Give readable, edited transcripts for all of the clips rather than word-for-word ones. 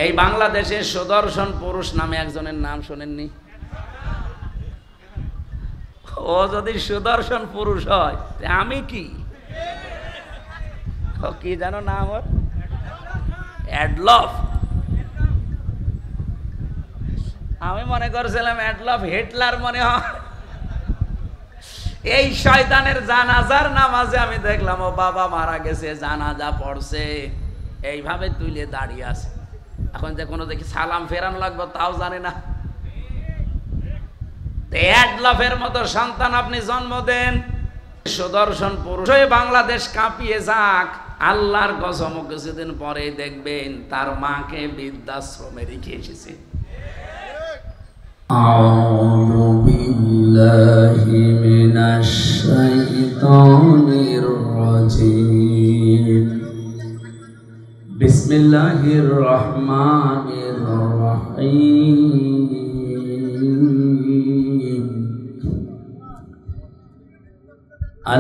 এই বাংলাদেশে সুদর্শন পুরুষ নামে একজনের নাম শোনেননি? ও যদি সুদর্শন পুরুষ হয় আমি কি কি জানো নাম ওর? অ্যাডলফ। আমি মনে করছিলাম অ্যাডলফ হিটলার মনে হয়। এই শয়তানের জানাজার নামাজে আমি দেখলাম ও বাবা মারা গেছে, জানাজা পড়ছে, এইভাবে তুলে দাঁড়িয়ে আছে। এখন যে কোনো দেখি সালাম ফেরানো লাগবে তাও জানে না। অ্যাডলফের মতো সন্তান আপনি জন্ম দেন, সুদর্শন পুরুষ হয়ে বাংলাদেশ কাঁপিয়ে যাক, আল্লাহর কসম কিছুদিন পরে দেখবেন তার মাকে বৃদ্ধাশ্রমে রেখে এসেছে। আউযু বিল্লাহি মিনাশ শাইতানির রাজীম। বিসমিল্লাহির রহমানির রহিম।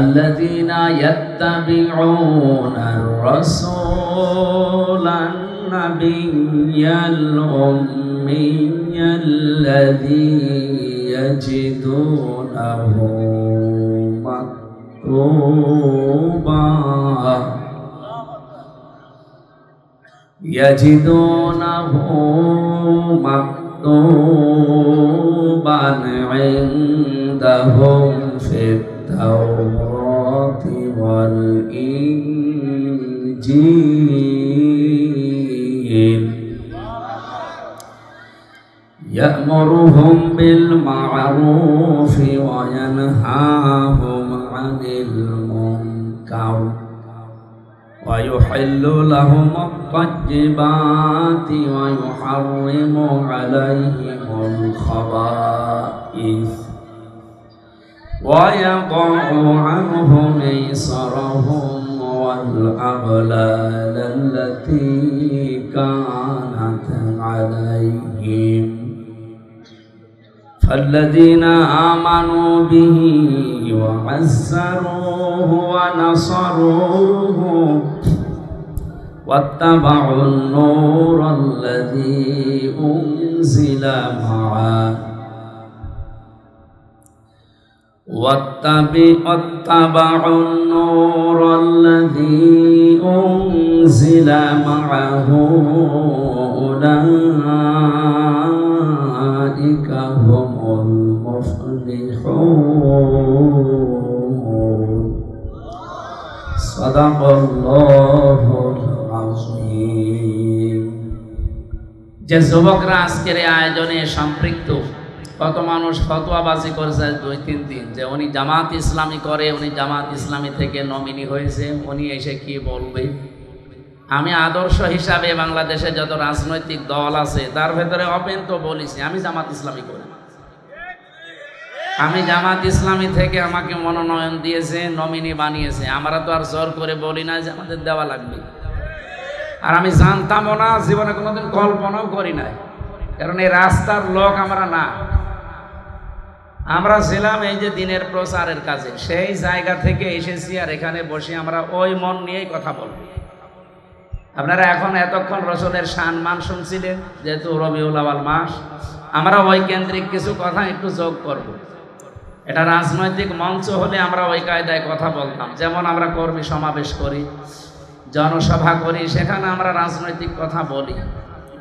الذين يتبعون الرسول النبي الأمي الذي يجدونه مكتوبا عندهم في التوراة والإنجيل يأمرهم بالمعروف وينهاهم عن المنكر ويحل لهم الطيبات ويحرم عليهم الخبائث ويضع عنهم إصرهم والأغلال التي كانت عليهم فالذين آمنوا به وعزروه ونصروه واتبعوا النور الذي أنزل معه واتبعوا النور الذي أنزل معه أولئك هم المفلحون صدق الله العظيم। যে যুবকরা আজকের আয়োজনে সম্পৃক্ত, কত মানুষ ফতোয়াবাজি করেছে 2-3 দিন যে উনি জামাত ইসলামী করে, উনি জামাত ইসলামী থেকে নমিনি হয়েছে, উনি এসে কি বলবে। আমি আদর্শ হিসাবে বাংলাদেশে যত রাজনৈতিক দল আছে তার ভেতরে ওপেন তো বলেছি আমি জামাত ইসলামী করি। আমি জামাত ইসলামী থেকে আমাকে মনোনয়ন দিয়েছে, নমিনি বানিয়েছে, আমরা তো আর জোর করে বলি না যে আমাদের দেওয়া লাগবে। আর আমি জানতামও না, জীবনে কোনোদিন কল্পনাও করি নাই, কারণ এই রাস্তার লোক আমরা না। আমরা ছিলাম এই যে দিনের প্রচারের কাজে, সেই জায়গা থেকে এসেছি আর এখানে বসে আমরা ওই মন নিয়েই কথা বলবো। আপনারা এখন এতক্ষণ রসুলের সম্মান শুনছিলেন, যেহেতু রবিউল আউয়াল মাস, আমরা ওই কেন্দ্রিক কিছু কথা একটু যোগ করব। এটা রাজনৈতিক মঞ্চ হলে আমরা ওই কায়দায় কথা বলতাম, যেমন আমরা কর্মী সমাবেশ করি, জনসভা করি, সেখানে আমরা রাজনৈতিক কথা বলি।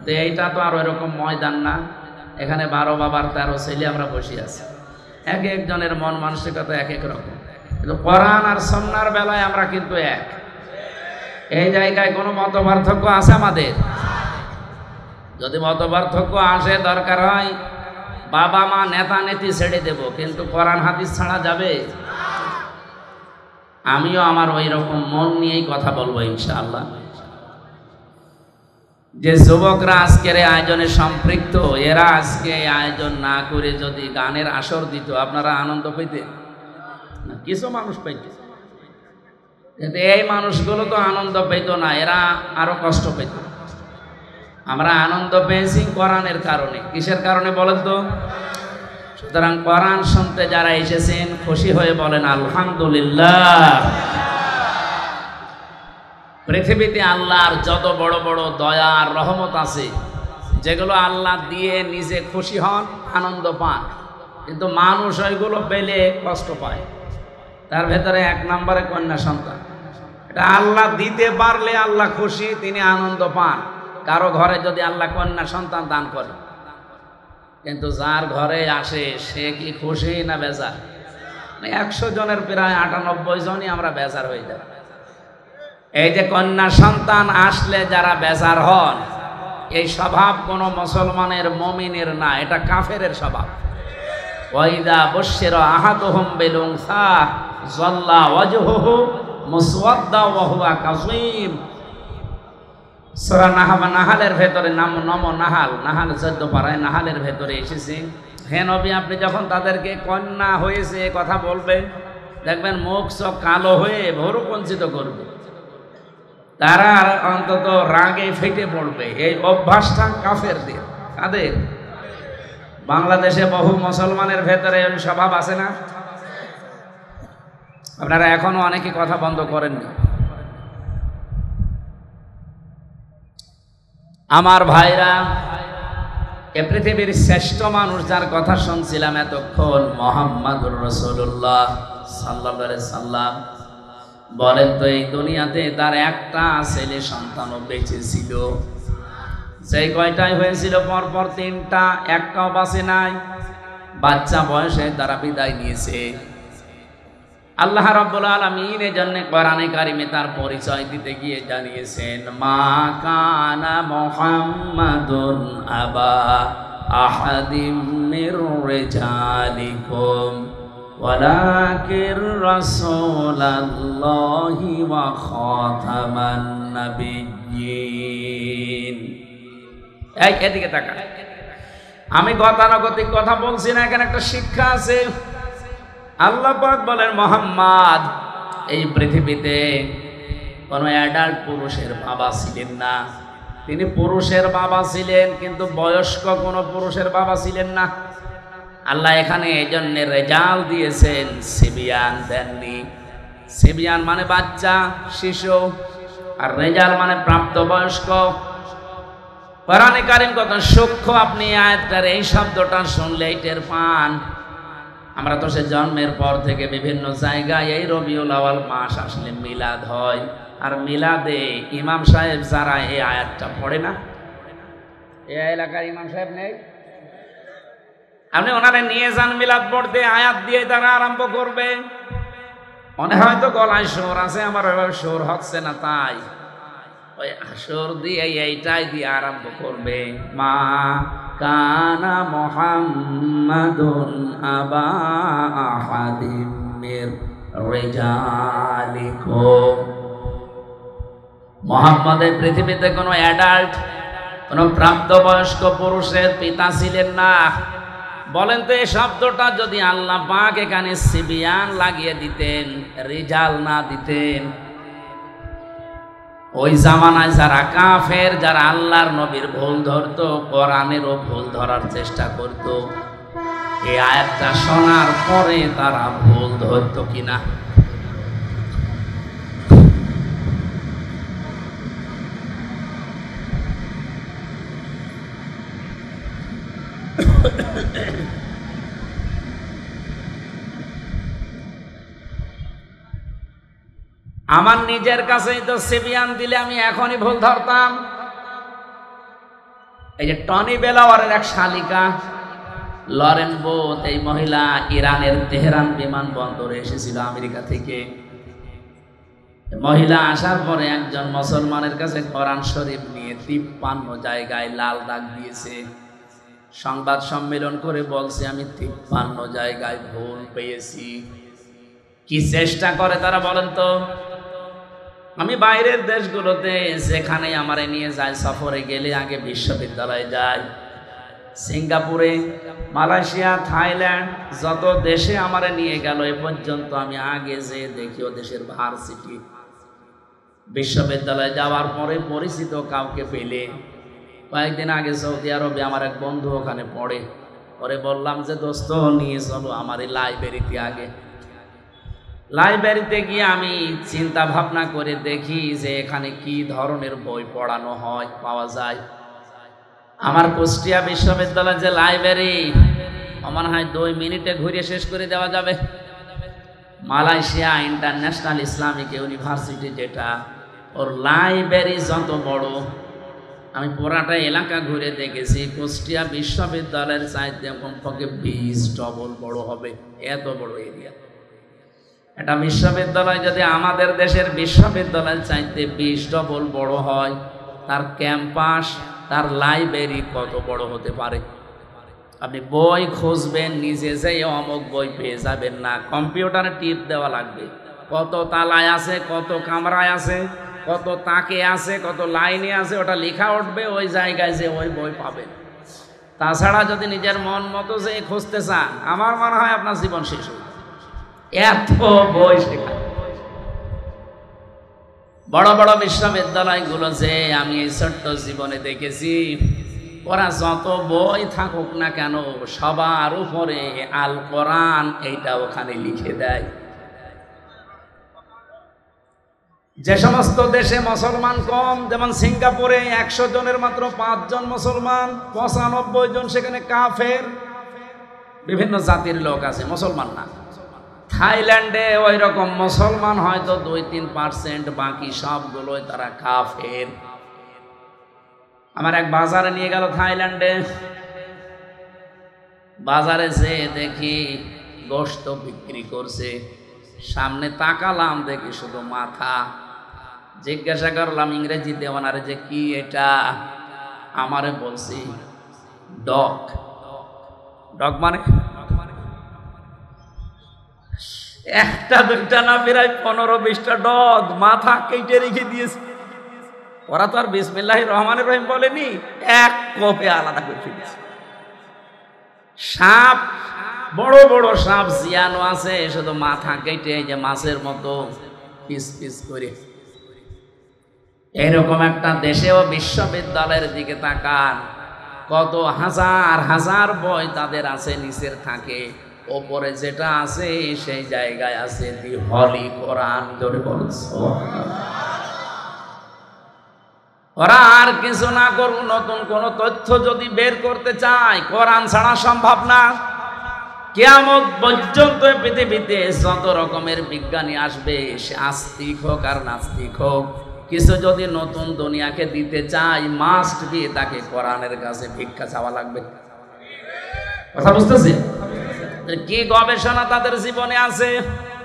তো এইটা তো আর ওইরকম ময়দান না, এখানে 12 বাবার 13 ছেলে আমরা বসে আছি, এক একজনের মন মানসিকতা এক এক রকম, কিন্তু কোরআন আর সুন্নাহর বেলায় আমরা কিন্তু এক। এই জায়গায় কোনো মত পার্থক্য আছে আমাদের? যদি মত পার্থক্য আসে, দরকার হয় বাবা মা নেতা নেত্রী ছেড়ে দেব, কিন্তু কোরআন হাদিস ছাড়া যাবে? আমিও আমার ওই রকম মন নিয়েই কথা বলবো ইনশাআল্লাহ। যে যুবকরা আজকের এই আয়োজনে সম্পৃক্ত, এরা আজকে আয়োজন না করে যদি গানের আসর দিত, আপনারা আনন্দ পেতেন না? কিছু মানুষ পেত, কিন্তু এই মানুষগুলো তো আনন্দ পেত না, এরা আরো কষ্ট পেত। আমরা আনন্দ পেয়েছি কোরআনের কারণে। কিসের কারণে বলেন তো? সুতরাং কোরআন শুনতে যারা এসেছেন খুশি হয়ে বলেন আলহামদুলিল্লাহ। পৃথিবীতে আল্লাহর যত বড় বড় দয়া আর রহমত আছে, যেগুলো আল্লাহ দিয়ে নিজে খুশি হন, আনন্দ পান, কিন্তু মানুষ ওইগুলো পেলে কষ্ট পায়। তার ভেতরে 1 নম্বরে কন্যা সন্তান। এটা আল্লাহ দিতে পারলে আল্লাহ খুশি, তিনি আনন্দ পান। কারো ঘরে যদি আল্লাহ কন্যা সন্তান দান করে, কিন্তু যার ঘরে আসে সে কি খুশি না বেজার? 100 জনের প্রায় 98 জনই আমরা বেজার হয়ে যাই। এই যে কন্যা সন্তান আসলে যারা বেজার হন, এই স্বভাব কোনো মুসলমানের মুমিনের না, এটা কাফেরের স্বভাব। ওয়াইদা বুশিরা আহাদুহুম বিল উনসা যাল্লা ওয়াজহুহু মুসওয়াদ্দা ওয়া হুয়া কাযীম। সূরা নাহালের ভেতরে নাহাল 14 পারায় নাহালের ভেতরে এসেছে, হে নবী আপনি যখন তাদেরকে কন্যা হয়েছে কথা বলবেন, দেখবেন মুখ চোখ কালো হয়ে ভরুকঞ্চিত করবে, তারা অন্তত রাগে ফেটে পড়বে। এই অভ্যাসটা কাফেরদের। কাদের? বাংলাদেশে বহু মুসলমানের ভেতরে ওই স্বভাব আছে না? আপনারা এখনো অনেকে কথা বন্ধ করেননি। আমার ভাইরা, এ পৃথিবীর শ্রেষ্ঠ মানুষ যার কথা শুনছিলাম এতক্ষণ, মুহাম্মাদুর রাসূলুল্লাহ সাল্লাল্লাহু আলাইহি সাল্লাম, বলেন তো এই দুনিয়াতে তার একটা ছেলে সন্তানও বেঁচে ছিল। সেই কয়টাই হয়েছিল পরপর 3টা, একটাও বাঁচে নাই। বাচ্চা বয়সে তারা বিদায় নিয়েছে। আল্লাহ রাব্বুল আলামিন এজন্য কোরআনে কারিমে তার পরিচয় দিতে গিয়ে জানিয়েছেন, মা কানা মুহাম্মাদুন আবা আহাদিম মির রিজালিকুম ওয়ালাকির রাসূলুল্লাহি ওয়া খাতামান নাবিয়্যিন। এই এদিকে তাকা, আমি গতানুগতিক কথা বলছি না, এখানে একটা শিক্ষা আছে। আল্লাহ পাক বলেন, মুহাম্মদ এই পৃথিবীতে কোনো অ্যাডাল্ট পুরুষের বাবা ছিলেন না। তিনি পুরুষের বাবা ছিলেন, কিন্তু বয়স্ক কোনো পুরুষের বাবা ছিলেন না। আল্লাহ এখানে এই জন্য রেজাল দিয়েছেন, সিবিয়ান দেননি। সিবিয়ান মানে বাচ্চা, শিশু, আর রেজাল মানে প্রাপ্তবয়স্ক। কোরআনে কারিম কত সূক্ষ্ম, আপনি আয়াতটার এই শব্দটা শুনলেই টের পান। আমরা তো সে জন্মের পর থেকে বিভিন্ন জায়গায় এই রবিউল আউয়াল মাস আসলে মিলাদ হয়, আর মিলাদে ইমাম সাহেব যারা এই আয়াতটা পড়ে না, এই এলাকার ইমাম সাহেব নেই, আপনি ওনারে নিয়ে যান মিলাদ পড়তে, আয়াত দিয়ে তারা আরম্ভ করবে। মনে হয় তো গলায় সুর আছে, আমার ওইভাবে সুর হচ্ছে না, তাই ওই সুর দিয়ে এইটাই দিয়ে আরম্ভ করবে, মা কানা মুহাম্মাদুন আবা আহাদিম মির রিজালিকুম। মুহাম্মদের পৃথিবীতে কোনো অ্যাডাল্ট, কোনো প্রাপ্তবয়স্ক পুরুষের পিতা ছিলেন না। বলেন তো এই শব্দটা যদি আল্লাহ পাক এখানে সিবিয়ান লাগিয়ে দিতেন, রিজাল না দিতেন, ওই জামানায় যারা কাফের, যারা আল্লাহর নবীর ভুল ধরতো, কোরআনেরও ভুল ধরার চেষ্টা করত, এই আয়াতটা শোনার পরে তারা ভুল ধরতো কিনা? আমার নিজের কাছেই তো সিবিয়ান দিলে আমি এখনই ভুল ধরতাম। এই যে টনি বেলাওয়ারের এক শালিকা লরেন বোথ, এই মহিলা ইরানের তেহরান বিমানবন্দরে এসেছিল আমেরিকা থেকে। মহিলা আসার পরে একজন মুসলমানের কাছে কোরআন শরীফ নিয়ে 53 জায়গায় লাল দাগ দিয়েছে। সংবাদ সম্মেলন করে বলছে, আমি 53 জায়গায় ভুল পেয়েছি। কি চেষ্টা করে তারা বলেন তো? আমি বাইরের দেশগুলোতে যেখানে আমারে নিয়ে যায়, সফরে গেলে আগে বিশ্ববিদ্যালয়ে যাই, সিঙ্গাপুরে, মালয়েশিয়া, থাইল্যান্ড, যত দেশে আমারে নিয়ে গেল এ পর্যন্ত আমি আগে যে দেখি ও দেশের ভার্সিটি, বিশ্ববিদ্যালয়ে যাওয়ার পরে পরিচিত কাউকে পেলে, কয়েকদিন আগে সৌদি আরবে আমার এক বন্ধু ওখানে পড়ে, পরে বললাম যে দোস্ত নিয়ে চলো আমার এই লাইব্রেরিতে আগে। লাইব্রেরিতে গিয়ে আমি চিন্তা ভাবনা করে দেখি যে এখানে কি ধরনের বই পড়ানো হয়, পাওয়া যায়। আমার কুষ্টিয়া বিশ্ববিদ্যালয়ের যে লাইব্রেরি, আমার হয় 2 মিনিটে ঘুরে শেষ করে দেওয়া যাবে। মালয়েশিয়া ইন্টারন্যাশনাল ইসলামিক ইউনিভার্সিটি, যেটা ওর লাইব্রেরি যত বড়, আমি পুরাটা এলাকা ঘুরে দেখেছি, কুষ্টিয়া বিশ্ববিদ্যালয়ের চাইতে কমপক্ষে 20 ডবল বড় হবে, এত বড় এরিয়া। এটা বিশ্ববিদ্যালয় যদি আমাদের দেশের বিশ্ববিদ্যালয়ের চাইতে 20 ডবল বড় হয়, তার ক্যাম্পাস, তার লাইব্রেরি কত বড় হতে পারে? আপনি বই খুঁজবেন, নিজে যেয়ে অমুক বই পেয়ে যাবেন না, কম্পিউটারে টিপ দেওয়া লাগবে। কত তালায় আছে, কত কামরায় আছে, কত তাকে আছে, কত লাইনে আছে, ওটা লেখা উঠবে, ওই জায়গায় যে ওই বই পাবেন। তাছাড়া যদি নিজের মন মতো যে খুঁজতে চান, আমার মনে হয় আপনার জীবন শেষ হয়ে যাবে। এত বই শেখা। বড় বড় বিশ্ববিদ্যালয়গুলো যে আমি এই ছোট্ট জীবনে দেখেছি, ওরা যত বই থাকুক না কেন, সবার উপরে আল কোরআন এইটা ওখানে লিখে দেয়। যে সমস্ত দেশে মুসলমান কম, যেমন সিঙ্গাপুরে 100 জনের মাত্র 5 জন মুসলমান, 95 জন সেখানে কাফের, বিভিন্ন জাতির লোক আছে, মুসলমান না। থাইল্যান্ডে ওই রকম মুসলমান হয়তো 2-3%, বাকি সবগুলোই তারা কাফের। আমার এক বাজারে নিয়ে গেল থাইল্যান্ডে, বাজারে যে দেখি গোশত বিক্রি করছে, সামনে তাকালাম, দেখি শুধু মাথা। জিজ্ঞাসা করলাম ইংরেজিতে ওনারে যে কি এটা, আমারে বলছি ডগ। ডগ মানে একটা দুইটা না, প্রায় 15-20টা ডগ মাথা কেটে রেখে দিয়েছে। ওরা তো আর বিসমিল্লাহির রহমানির রহিম বলেনি, এক কোপে আলাদা করে ফেলেছে। সাপ, বড় বড় সাপ জিয়ানো আছে, শুধু মাথা কেটে যে মাছের মতো পিস পিস করে। এরকম একটা দেশেও বিশ্ববিদ্যালয়ের দিকে তাকান, কত হাজার হাজার বই তাদের আছে, নিচের থাকে, ওপরে যেটা আছে সেই জায়গায় আছে দি হলি কোরআন। ধরে বলছ ওরা আর কিছু না করুন, নতুন কোন তথ্য যদি বের করতে চায়, কোরআন ছাড়া সম্ভব না। কিয়ামত পর্যন্ত পৃথিবীতে যত রকমের বিজ্ঞানী আসবে, সে আস্তিক হোক আর নাস্তিক হোক, কিছু যদি নতুন দুনিয়াকে দিতে চায়, মাস্ট বি তাকে কোরআনের কাছে ভিক্ষা চাওয়া লাগবে। কথা বুঝতেছি? কি গবেষণা তাদের জীবনে আছে।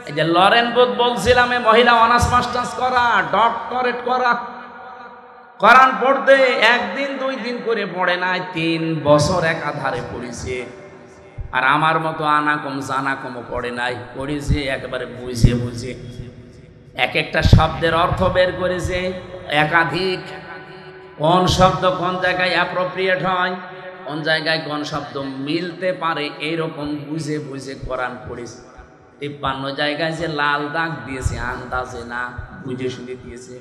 এই যে লরেন বুথ বলছিলাম, মহিলা অনার্স মাস্টার্স করা, ডক্টরেট করা, কোরআন পড়তে 1 দিন 2 দিন করে পড়ে নাই, 3 বছর একাধারে পড়েছে। আর আমার মতো আনাকম জানাকমও পড়ে নাই, পড়েছে একেবারে বুঝে বুঝে। এক একটা শব্দের অর্থ বের করেছে, একাধিক, কোন শব্দ কোন জায়গায় অ্যাপ্রোপ্রিয়েট হয়, কোন জায়গায় কোন শব্দ মিলতে পারে, এইরকম বুঝে বুঝে কোরআন পড়েছে। 53 জায়গায় যে লাল দাগ দিয়েছে, আন্দাজে না, বুঝে শুনে দিয়েছে।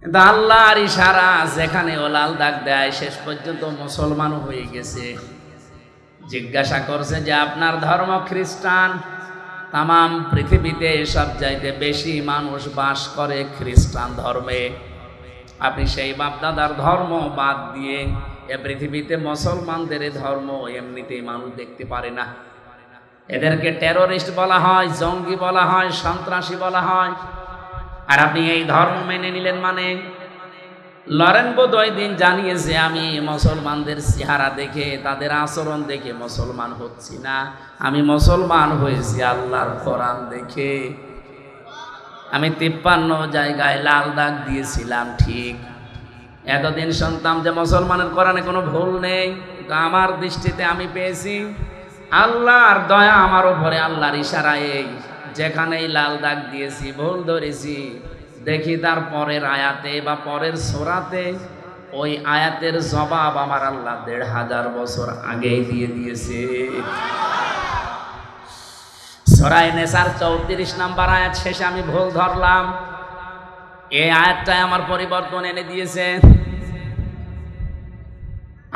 কিন্তু আল্লাহর ইশারা, যেখানে ও লাল দাগ দেয়, শেষ পর্যন্ত মুসলমানও হয়ে গেছে। জিজ্ঞাসা করছে যে আপনার ধর্ম খ্রিস্টান, তামাম পৃথিবীতে সব চাইতে বেশি মানুষ বাস করে খ্রিস্টান ধর্মে, আপনি সেই বাপদাদার ধর্ম বাদ দিয়ে এ পৃথিবীতে মুসলমানদের ধর্ম এমনিতেই মানুষ দেখতে পারে না। এদেরকে টেরোরিস্ট বলা হয়, জঙ্গি বলা হয়, সন্ত্রাসী বলা হয়। আর আপনি এই ধর্ম মেনে নিলেন মানে? লরেন বুথ ওই দিন জানিয়েছে, আমি মুসলমানদের চেহারা দেখে, তাদের আচরণ দেখে মুসলমান হচ্ছি না, আমি মুসলমান হয়েছি আল্লাহর কোরআন দেখে। আমি 53 জায়গায় লাল দাগ দিয়েছিলাম, ঠিক। এতদিন শুনতাম যে মুসলমানের কোরআনে কোনো ভুল নেই, কিন্তু আমার দৃষ্টিতে আমি পেয়েছি আল্লাহর দয়া আমার উপরে, আল্লাহর ইশারায় যেখানেই লাল দাগ দিয়েছি, ভুল ধরেছি, দেখি তার পরের আয়াতে বা পরের সূরাতে ওই আয়াতের জবাব আমার আল্লাহ 1500 বছর আগেই দিয়ে দিয়েছে। সূরা নিসার 34 নম্বর আয়াত শেষে আমি ভুল ধরলাম, এই আয়াতটাই আমার পরিবর্তন এনে দিয়েছে।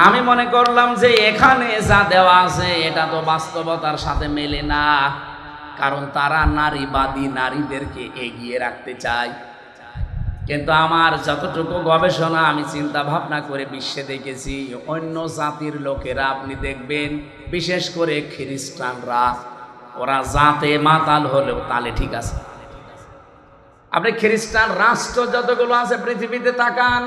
আমি মনে করলাম যে এখানে যা দেওয়া আছে এটা তো বাস্তবতার সাথে মেলে না, কারণ তারা নারীবাদী, নারীদেরকে এগিয়ে রাখতে চায়। কিন্তু আমার যতটুকু গবেষণা আমি চিন্তা ভাবনা করে বিশ্বে দেখেছি, অন্য জাতির লোকেরা আপনি দেখবেন, বিশেষ করে খ্রিস্টানরা, ওরা জাতে মাতাল হলেও তালে ঠিক আছে। আপনি খ্রিস্টান রাষ্ট্র যতগুলো আছে পৃথিবীতে তাকান,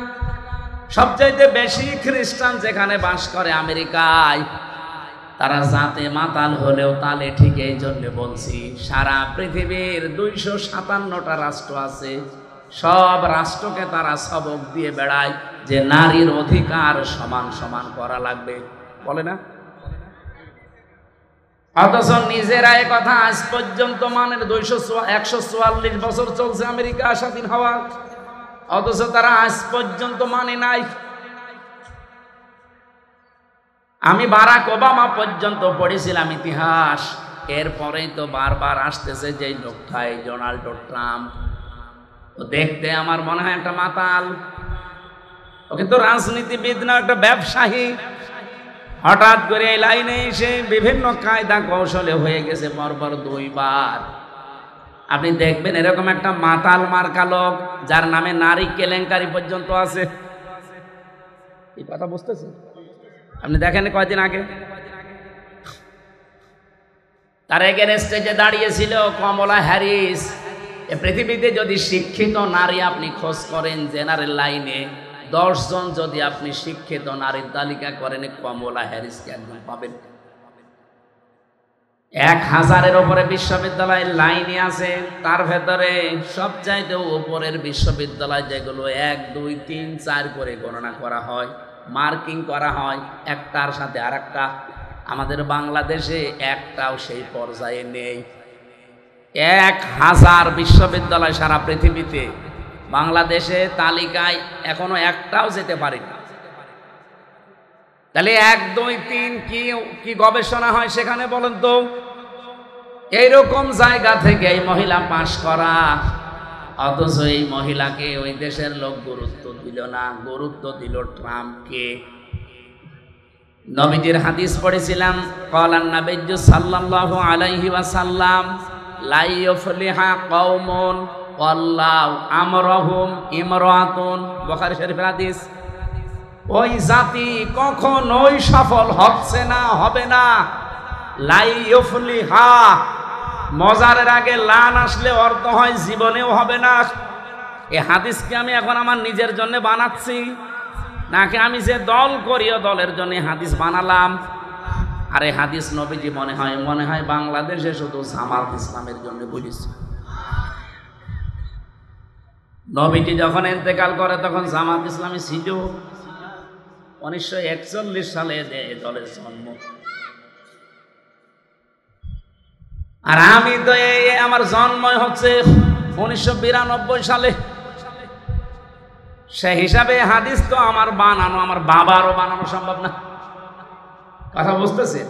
সবচাইতে বেশি খ্রিস্টান যেখানে বাস করে আমেরিকায়, তারা জাতে মাতাল হলেও তালে ঠিক। এই জন্য বলছি, সারা পৃথিবীর 257টা রাষ্ট্র আছে, সব রাষ্ট্রকে তারা সবক দিয়ে বেড়ায় যে নারীর অধিকার সমান সমান করা লাগবে, বলে না? অথচ নিজেরা এ কথা আজ পর্যন্ত মানের 144 বছর চলছে আমেরিকা স্বাধীন হওয়া, অথচ তারা আজ পর্যন্ত মানে নাই। আমি বারাক ওবামা পর্যন্ত পড়েছিলাম ইতিহাস, এরপরেই তো বারবার আসতেছে যে লোকটা, এই ডোনাল্ড ট্রাম্প। দেখতে আমার মনে হয় একটা মাতাল, ও কিন্তু রাজনীতিবিদ না, একটা ব্যবসায়ী। হঠাৎ করে এই লাইনে এসে বিভিন্ন কায়দা কৌশলে হয়ে গেছে পরপর 2 বার। আপনি দেখবেন এরকম একটা মাতাল মার্কা লোক যার নামে নারী কেলেঙ্কারি পর্যন্ত আছে। এই কথা বুঝতেছেন? আপনি দেখেন কয়দিন আগে তার এগেনস্টে যে দাঁড়িয়েছিল কমলা হ্যারিস। পৃথিবীতে যদি শিক্ষিত নারী আপনি খোঁজ করেন জেনারেল লাইনে, 10 জন যদি আপনি শিক্ষিত নারীর তালিকা করেন, কমলা হ্যারিসকে একজন পাবেন। 1000-এর উপরে বিশ্ববিদ্যালয় লাইনে আছে, তার ভেতরে সবচাইতে উপরের বিশ্ববিদ্যালয় যেগুলো 1, 2, 3, 4 করে গণনা করা হয়, মার্কিং করা হয় একটার সাথে আরেকটা। আমাদের বাংলাদেশে একটাও সেই পর্যায়ে নেই। 1000 বিশ্ববিদ্যালয় সারা পৃথিবীতে, বাংলাদেশে তালিকায় এখনো একটাও যেতে পারেনি। তাহলে 1, 2, 3 কি গবেষণা হয় সেখানে বলেন তো? এইরকম জায়গা থেকে এই মহিলা পাশ করা, অথচ এই মহিলাকে ওই দেশের লোক গুরুত্ব দিল না, গুরুত্ব দিল ট্রাম্পকে। নবীজির হাদিস পড়েছিলাম, ক্বালান নাবিয়্যু সাল্লাল্লাহু আলাইহি ওয়াসাল্লাম, লা ইউফলিহা কওমুন আল্লাহু আমরাহুম ইমরাতুন, বুখারী শরীফের হাদিস। ওই জাতি কখনোই সফল হচ্ছে না, হবে না। লা ইউফলিহা, মজারের আগে লান আসলে অর্থ হয় জীবনেও হবে না। এই হাদিসকে আমি এখন আমার নিজের জন্য বানাচ্ছি, নাকি আমি যে দল করি ও দলের জন্য হাদিস বানালাম? আর এই হাদিস নবীজি মনে হয় বাংলাদেশে শুধু জামাত ইসলামের জন্য বলেছে। নবীজি যখন ইন্তেকাল করে তখন জামাত ইসলামী ছিল। 1941 সালে এই দলের জন্ম। আর আমি তো আমার জন্ম হচ্ছে 1992 সালে। সে হিসাবে হাদিস তো আমার বানানো, আমার বাবারও বানানো সম্ভব না। কথা বুঝতেছে?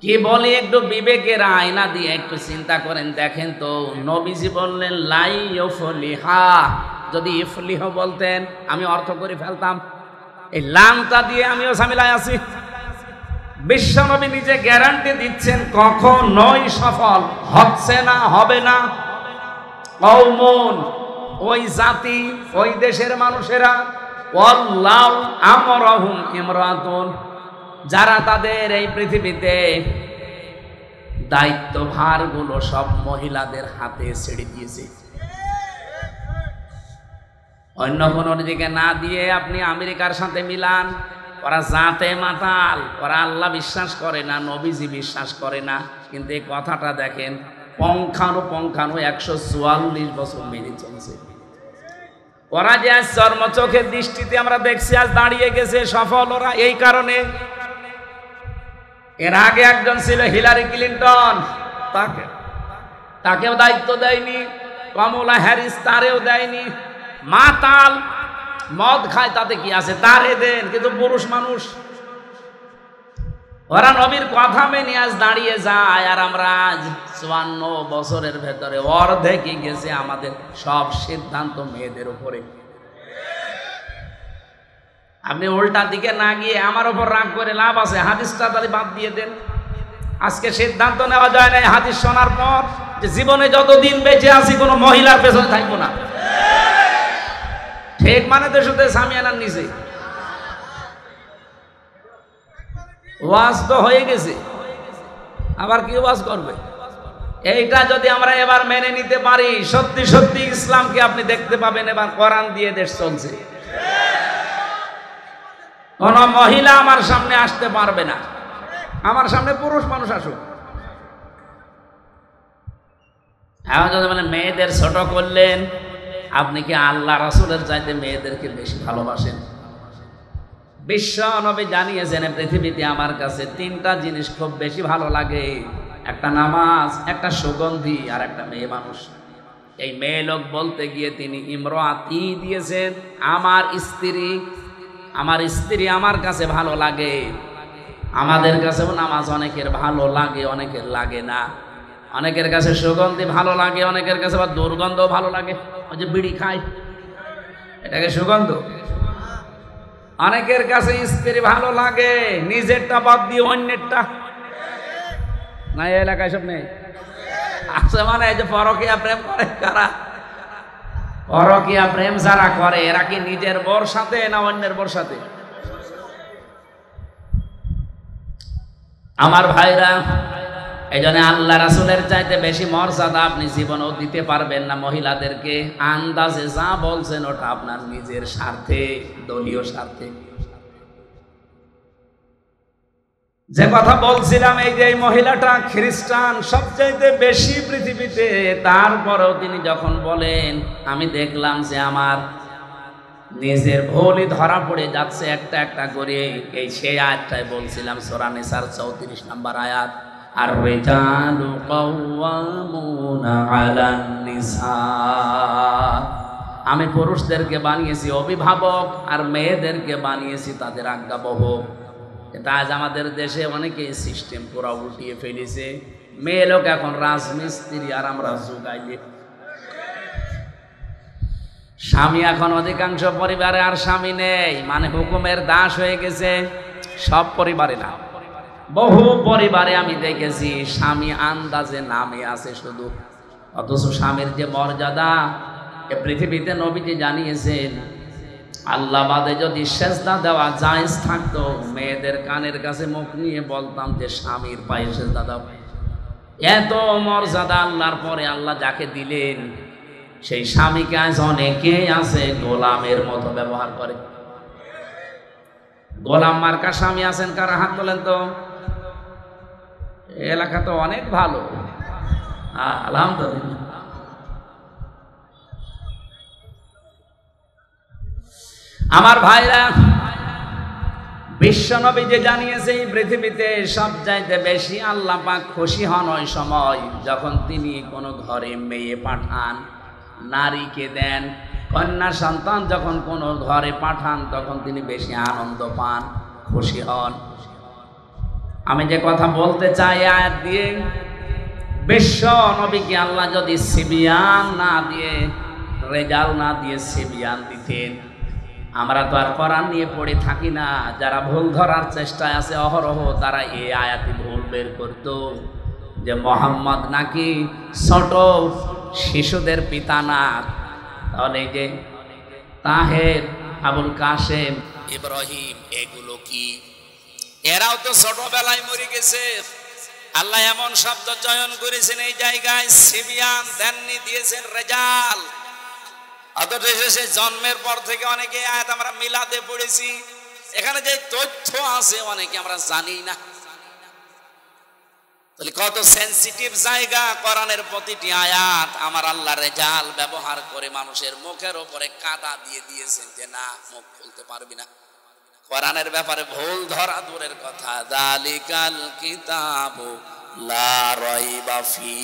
কি বলি, একটু বিবেকের আয়না দিয়ে একটু চিন্তা করেন, দেখেন তো। নবীজি বললেন লাই ইফলিহা, যদি ইফলিহ বলতেন আমি অর্থ করে ফেলতাম। এই লামটা দিয়ে আমিও ঝামেলায় আছি। বিশ্বনবী নিজে গ্যারান্টি দিচ্ছেন কখনোই সফল হচ্ছে না, হবে না। কওমুন, ওই জাতি, ওই দেশের মানুষেরা, আল্লাহু আমরাহুম ইমরাতুন, যারা তাদের এই পৃথিবীতে দায়িত্বভারগুলো সব মহিলাদের হাতে ছেড়ে দিয়েছে। অন্য কোন দিকে না দিয়ে আপনি আমেরিকার সাথে মিলান, ওরা জাতে মাতাল, ওরা আল্লাহ বিশ্বাস করে না, নবীজি বিশ্বাস করে না। কিন্তু এই কথাটা দেখেন পঙ্খানু 144 বছর মেনে চলছে। ওরা যে আজ চর্মচোখের দৃষ্টিতে আমরা দেখছি আজ দাঁড়িয়ে গেছে সফল, ওরা এই কারণে। এর আগে একজন ছিল হিলারি ক্লিনটন, তাকেও দায়িত্ব দেয়নি। কমলা হ্যারিস, তারেও দেয়নি। মাতাল, মদ খায়, তাতে কি আছে, তারে দেন, কিন্তু পুরুষ মানুষ। ওরা নবীর কথা মেনে আজ দাঁড়িয়ে যায়, আর আমরা আজ 54 বছরের ভেতরে অর্ধেকই গেছে আমাদের সব সিদ্ধান্ত মেয়েদের উপরে। আপনি উল্টা দিকে না গিয়ে আমার উপর রাগ করে লাভ আছে, হাদিসটা তাহলে বাদ দিয়ে দেন। আজকে সিদ্ধান্ত নেওয়া যায় না হাদিস শোনার পর যে জীবনে যতদিন বেঁচে আছি কোনো মহিলার পেছনে থাকবো না। ঠিক মানে তো শুধু সামিয়ানার নিচে ওয়াজ তো হয়ে গেছে, আবার কি ওয়াজ করবে? এইটা যদি আমরা এবার মেনে নিতে পারি, সত্যি সত্যি ইসলামকে আপনি দেখতে পাবেন এবার কোরআন দিয়ে দেশ চলছে। কোন মহিলা আমার সামনে আসতে পারবে না, আমার সামনে পুরুষ মানুষ আসুক। এখন যদি মানে মেয়েদের ছোট করলেন, আপনি কি আল্লাহ রাসূলের চাইতে মেয়েদেরকে বেশি ভালোবাসেন? বিশ্ব নবী জানিয়েছেন পৃথিবীতে আমার কাছে তিনটা জিনিস খুব বেশি ভালো লাগে, একটা নামাজ, একটা সুগন্ধি, আর একটা মেয়ে মানুষ। এই মেয়ে লোক বলতে গিয়ে তিনি ইমরাতি দিয়েছেন, আমার স্ত্রী আমার কাছে ভালো লাগে। আমাদের কাছেও নামাজ অনেকের ভালো লাগে, অনেকের লাগে না। অনেকের কাছে সুগন্ধি ভালো লাগে, অনেকের কাছে আবার দুর্গন্ধ ভালো লাগে। ওই যে বিড়ি খায়, এটাকে সুগন্ধ। অনেকের কাছে স্ত্রী ভালো লাগে, নিজেরটা বাদ দিয়ে অন্যেরটা। না এই এলাকায় সব নেই আছে, মানে এই যে পরকীয়া প্রেম করে কারা, পরকীয়া প্রেম যারা করে এরা কি নিজের বর সাথে না অন্যের বর সাথে? আমার ভাইরা, এই জন্য আল্লাহ রাসূলের চাইতে বেশি মর্যাদা আপনি জীবনেও দিতে পারবেন না মহিলাদেরকে। আন্দাজে যা বলছেন ওটা আপনার নিজের স্বার্থে, দলীয় স্বার্থে। যে কথা বলছিলাম, এই যে এই মহিলাটা খ্রিস্টান সবচাইতে বেশি পৃথিবীতে, তারপরেও তিনি যখন বলেন আমি দেখলাম যে আমার নিজের ভুলই ধরা পড়ে যাচ্ছে একটা একটা করে, এই সেই আয়াতটাই বলছিলাম, সূরা নিসার 34 নম্বর আয়াত, আর রিজালু কাওয়ামুনা আলান নিসা। আমি পুরুষদেরকে বানিয়েছি অভিভাবক আর মেয়েদেরকে বানিয়েছি তাদের আজ্ঞাবহ। এটা আজ আমাদের দেশে অনেকে সিস্টেম পুরা উল্টিয়ে ফেলেছে। মেয়ে লোক এখন রাজমিস্ত্রি আর আমরা যুগাইলে। স্বামী এখন অধিকাংশ পরিবারে আর স্বামী নেই, মানে হুকুমের দাস হয়ে গেছে। সব পরিবারে না, বহু পরিবারে আমি দেখেছি স্বামী আন্দাজে নামে আছে শুধু, অথচ স্বামীর যে মর্যাদা এ পৃথিবীতে নবীজি জানিয়েছেন। আল্লাহ বাদে যদি সেজদা দেওয়া জায়েজ থাকতো, মেয়েদের কানের কাছে মুখ নিয়ে বলতাম যে স্বামীর পায়ে সেজদা দাও। এত মর্যাদা আল্লাহর পরে আল্লাহ যাকে দিলেন, সেই স্বামীকে আজ অনেকেই আছে গোলামের মতো ব্যবহার করে। গোলাম মার্কা স্বামী আছেন কারা? হাত তোলেন তো। এলাকা তো অনেক ভালো, আলহামদুলিল্লাহ। আমার ভাইরা, বিশ্বনবী যে জানিয়েছে এই পৃথিবীতে সবচাইতে বেশি আল্লাহ পাক খুশি হন ওই সময় যখন তিনি কোনো ঘরে মেয়ে পাঠান, নারীকে দেন। কন্যা সন্তান যখন কোনো ঘরে পাঠান তখন তিনি বেশি আনন্দ পান, খুশি হন। আমি যে কথা বলতে চাই আয়াত দিয়ে, বিশ্ব নবীকে আল্লাহ যদি সিবিয়ান না দিয়ে, রেজাল না দিয়ে সিবিয়ান দিতেন, আমরা তো আর কোরআন নিয়ে পড়ে থাকি না। যারা ভুল ধরার চেষ্টায় আছে অহরহ, তারা এই আয়াতে ভুল বের করত যে মোহাম্মদ নাকি ছোট শিশুদের পিতা না। তাহলে এই যে তাহের, আবুল কাসেম, ইব্রাহিম, এগুলো কি? এরাও তো ছোটবেলায় মরে গেছে। আল্লাহ এমন শব্দ চয়ন করেছেন এই জায়গায়, সিবিয়ান দেননি, দিয়েছেন রেজাল। অথচ সে জন্মের পর থেকে অনেকে আয়াত আমরা মিলাদে পড়েছি, এখানে যে তথ্য আছে অনেকে আমরা জানি না। তাহলে কত সেনসিটিভ জায়গা। কোরআনের প্রতিটি আয়াত আমার আল্লাহ রেজাল ব্যবহার করে মানুষের মুখের উপরে কাদা দিয়ে দিয়েছেন যে না, মুখ খুলতে পারবি না। কোরআনের ব্যাপারে ভুল ধরা দূরের কথা, যালিকাল কিতাবু লা রাইবা ফি,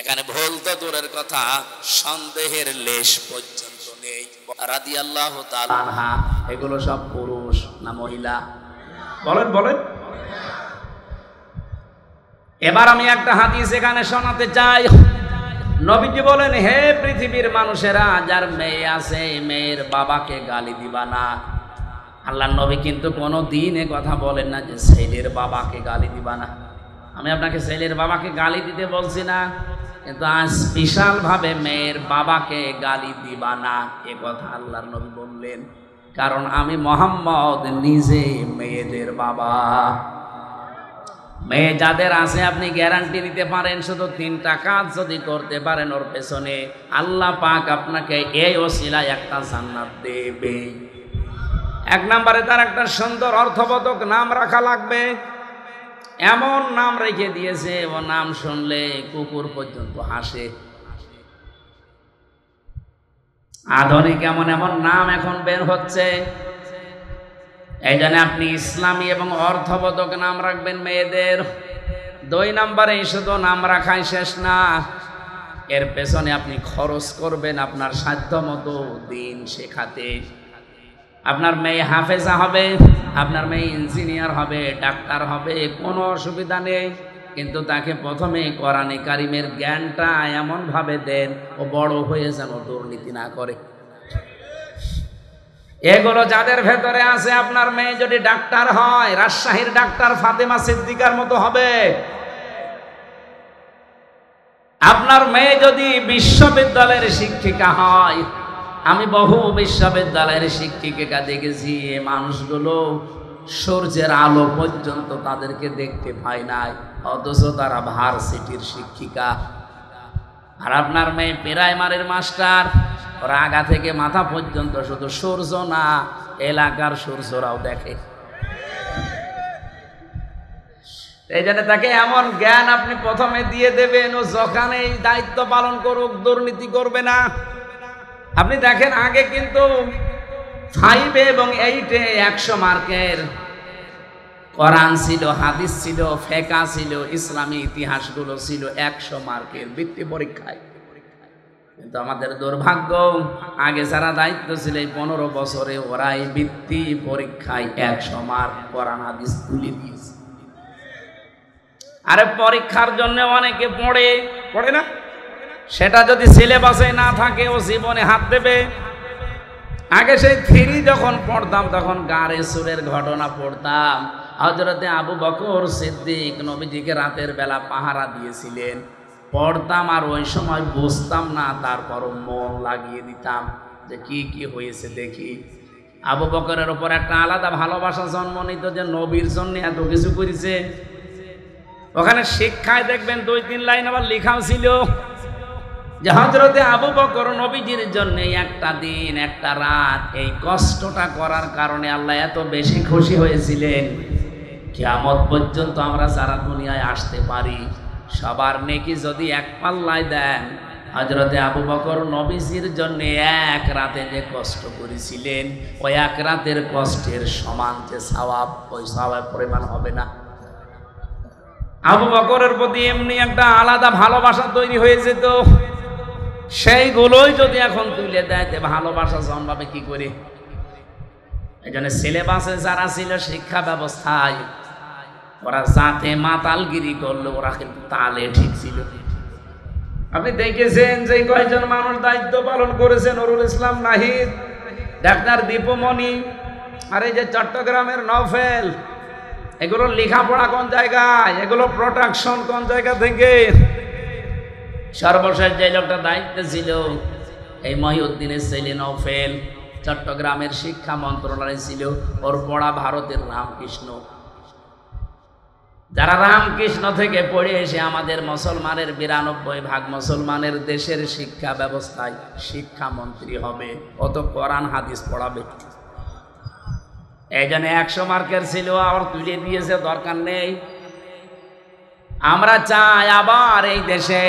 এখানে ভুল তো দূরের কথা, সন্দেহের লেশ পর্যন্ত নেই। রাদিয়াল্লাহু তাআলা আনহা, এগুলো সব পুরুষ না মহিলা? বলেন বলেন। এবার আমি একটা হাদিস এখানে শোনাতে চাই। নবীজি বলেন, হে পৃথিবীর মানুষেরা, যার মেয়ে আছে মেয়ের বাবাকে গালি দিবা না। আল্লাহর নবী কিন্তু কোনো দিন এ কথা বলেন না যে ছেলের বাবাকে গালি দিবা না। আমি আপনাকে ছেলের বাবাকে গালি দিতে বলছি না, কিন্তু আজ বিশালভাবে মেয়ের বাবাকে গালি দিবা না এ কথা আল্লাহর নবী বললেন, কারণ আমি মুহাম্মদ নিজে মেয়েদের বাবা। মেয়ে যাদের আছে আপনি গ্যারান্টি দিতে পারেন শুধু 3টা কাজ যদি করতে পারেন ওর পেছনে আল্লাহ পাক আপনাকে এই ওসিলায় একটা জান্নাত দেবে। 1 নম্বরে তার একটা সুন্দর অর্থবোধক নাম রাখা লাগবে। এমন নাম রেখে দিয়েছে ও নাম শুনলে কুকুর পর্যন্ত হাসে। আধুনিক এমন এমন নাম এখন বের হচ্ছে, এই জন্য আপনি ইসলামী এবং অর্থবোধক নাম রাখবেন মেয়েদের। 2 নম্বরে শুধু নাম রাখাই শেষ না, এর পেছনে আপনি খরচ করবেন আপনার সাধ্য মতো দিন শেখাতে। আপনার মেয়ে হাফেজা হবে, আপনার মেয়ে ইঞ্জিনিয়ার হবে, ডাক্তার হবে, কোনো অসুবিধা নেই, কিন্তু তাকে প্রথমে কোরআনে কারিমের জ্ঞানটা এমনভাবে দেন ও বড় হয়ে যেন দুর্নীতি না করে। এগুলো যাদের ভেতরে আছে, আপনার মেয়ে যদি ডাক্তার হয় রাজশাহীর ডাক্তার ফাতেমা সিদ্দিকার মতো হবে। আপনার মেয়ে যদি বিশ্ববিদ্যালয়ের শিক্ষিকা হয়, আমি বহু বিশ্ববিদ্যালয়ের শিক্ষিকা দেখেছি, এই মানুষগুলো সূর্যের আলো পর্যন্ত তাদেরকে দেখতে পায় নাই, অথচ তারা ভার্সিটির শিক্ষিকা। আর আপনার মেয়ে প্রাইমারির মাস্টার, ওরা আগা থেকে মাথা পর্যন্ত শুধু সূর্য না এলাকার সূর্যরাও দেখে। এই জন্য তাকে এমন জ্ঞান আপনি প্রথমে দিয়ে দেবেন, ও যখন এই দায়িত্ব পালন করুক দুর্নীতি করবে না। আপনি দেখেন আগে কিন্তু 5 এবং 8 100 মার্কের কোরআন ছিল, হাদিস ছিল, ফিকহ ছিল, ইসলামী ইতিহাসগুলো ছিল 100 মার্কের বৃত্তি পরীক্ষায়। কিন্তু আমাদের দুর্ভাগ্য, আগে যারা দায়িত্ব ছিল এই 15 বছরে ওরা এই বৃত্তি পরীক্ষায় 100 মার্ক কোরআন হাদিস তুলে দিয়েছে। আরে পরীক্ষার জন্য অনেকে পড়ে না, সেটা যদি সিলেবাসে না থাকে ও জীবনে হাত দেবে। আগে সেই 3 যখন পড়তাম তখন গারে সুরের ঘটনা পড়তাম। হযরতে আবু বকর সিদ্দিক নবীজিকে রাতের বেলা পাহারা দিয়েছিলেন, পড়তাম আর ওই সময় বুঝতাম না, তারপরও মন লাগিয়ে দিতাম যে কি কি হয়েছে দেখি। আবু বকরের উপর একটা আলাদা ভালোবাসা জন্ম নিত যে নবীর জন্য এত কিছু করেছে। ওখানে শিক্ষায় দেখবেন 2-3 লাইন আবার লেখাও ছিল যে হযরতে আবু বকর নবীজির জন্য একটা দিন একটা রাত এই কষ্টটা করার কারণে আল্লাহ এত বেশি খুশি হয়েছিলেন, কিয়ামত পর্যন্ত আমরা যারা দুনিয়ায় আসতে পারি সবার নেকি যদি এক পাল্লায় দেন, হযরতে আবু বকর নবীজির জন্য 1 রাতে যে কষ্ট করেছিলেন ওই 1 রাতের কষ্টের সমান যে সওয়াব, ওই সওয়াবের পরিমাণ হবে না। আবু বকরের প্রতি এমনি একটা আলাদা ভালোবাসা তৈরি হয়ে যেত, সেইগুলোই যদি এখন তুলে দেয় তে ভালোবাসা জন্মাবে কি করে? এই জন্য সিলেবাসে যারা ছিল শিক্ষা ব্যবস্থায়, ওরা যাতে মাতালগিরি করলো ওরা কিন্তু তালে ঠিক ছিল। আপনি দেখেছেন যে কয়জন মানুষ দায়িত্ব পালন করেছেন, নুরুল ইসলাম নাহিদ, ডাক্তার দীপুমণি, আর এই যে চট্টগ্রামের নওফেল, এগুলো লেখাপড়া কোন জায়গায়, এগুলো প্রোটেকশন কোন জায়গা থেকে? সর্বশেষ যে লোকটা দায়িত্ব ছিল এই মহিউদ্দিনের ছেলে নওফেল, চট্টগ্রামের শিক্ষা মন্ত্রণালয় ছিল, ওর পড়া ভারতের রামকৃষ্ণ। যারা রামকৃষ্ণ থেকে পড়ে এসে আমাদের মুসলমানের 92% মুসলমানের দেশের শিক্ষা ব্যবস্থায় শিক্ষামন্ত্রী হবে, অত কোরআন হাদিস পড়াবে। এই জন্য 100 মার্কের ছিল আবার তুলে দিয়েছে, দরকার নেই। আমরা চাই আবার এই দেশে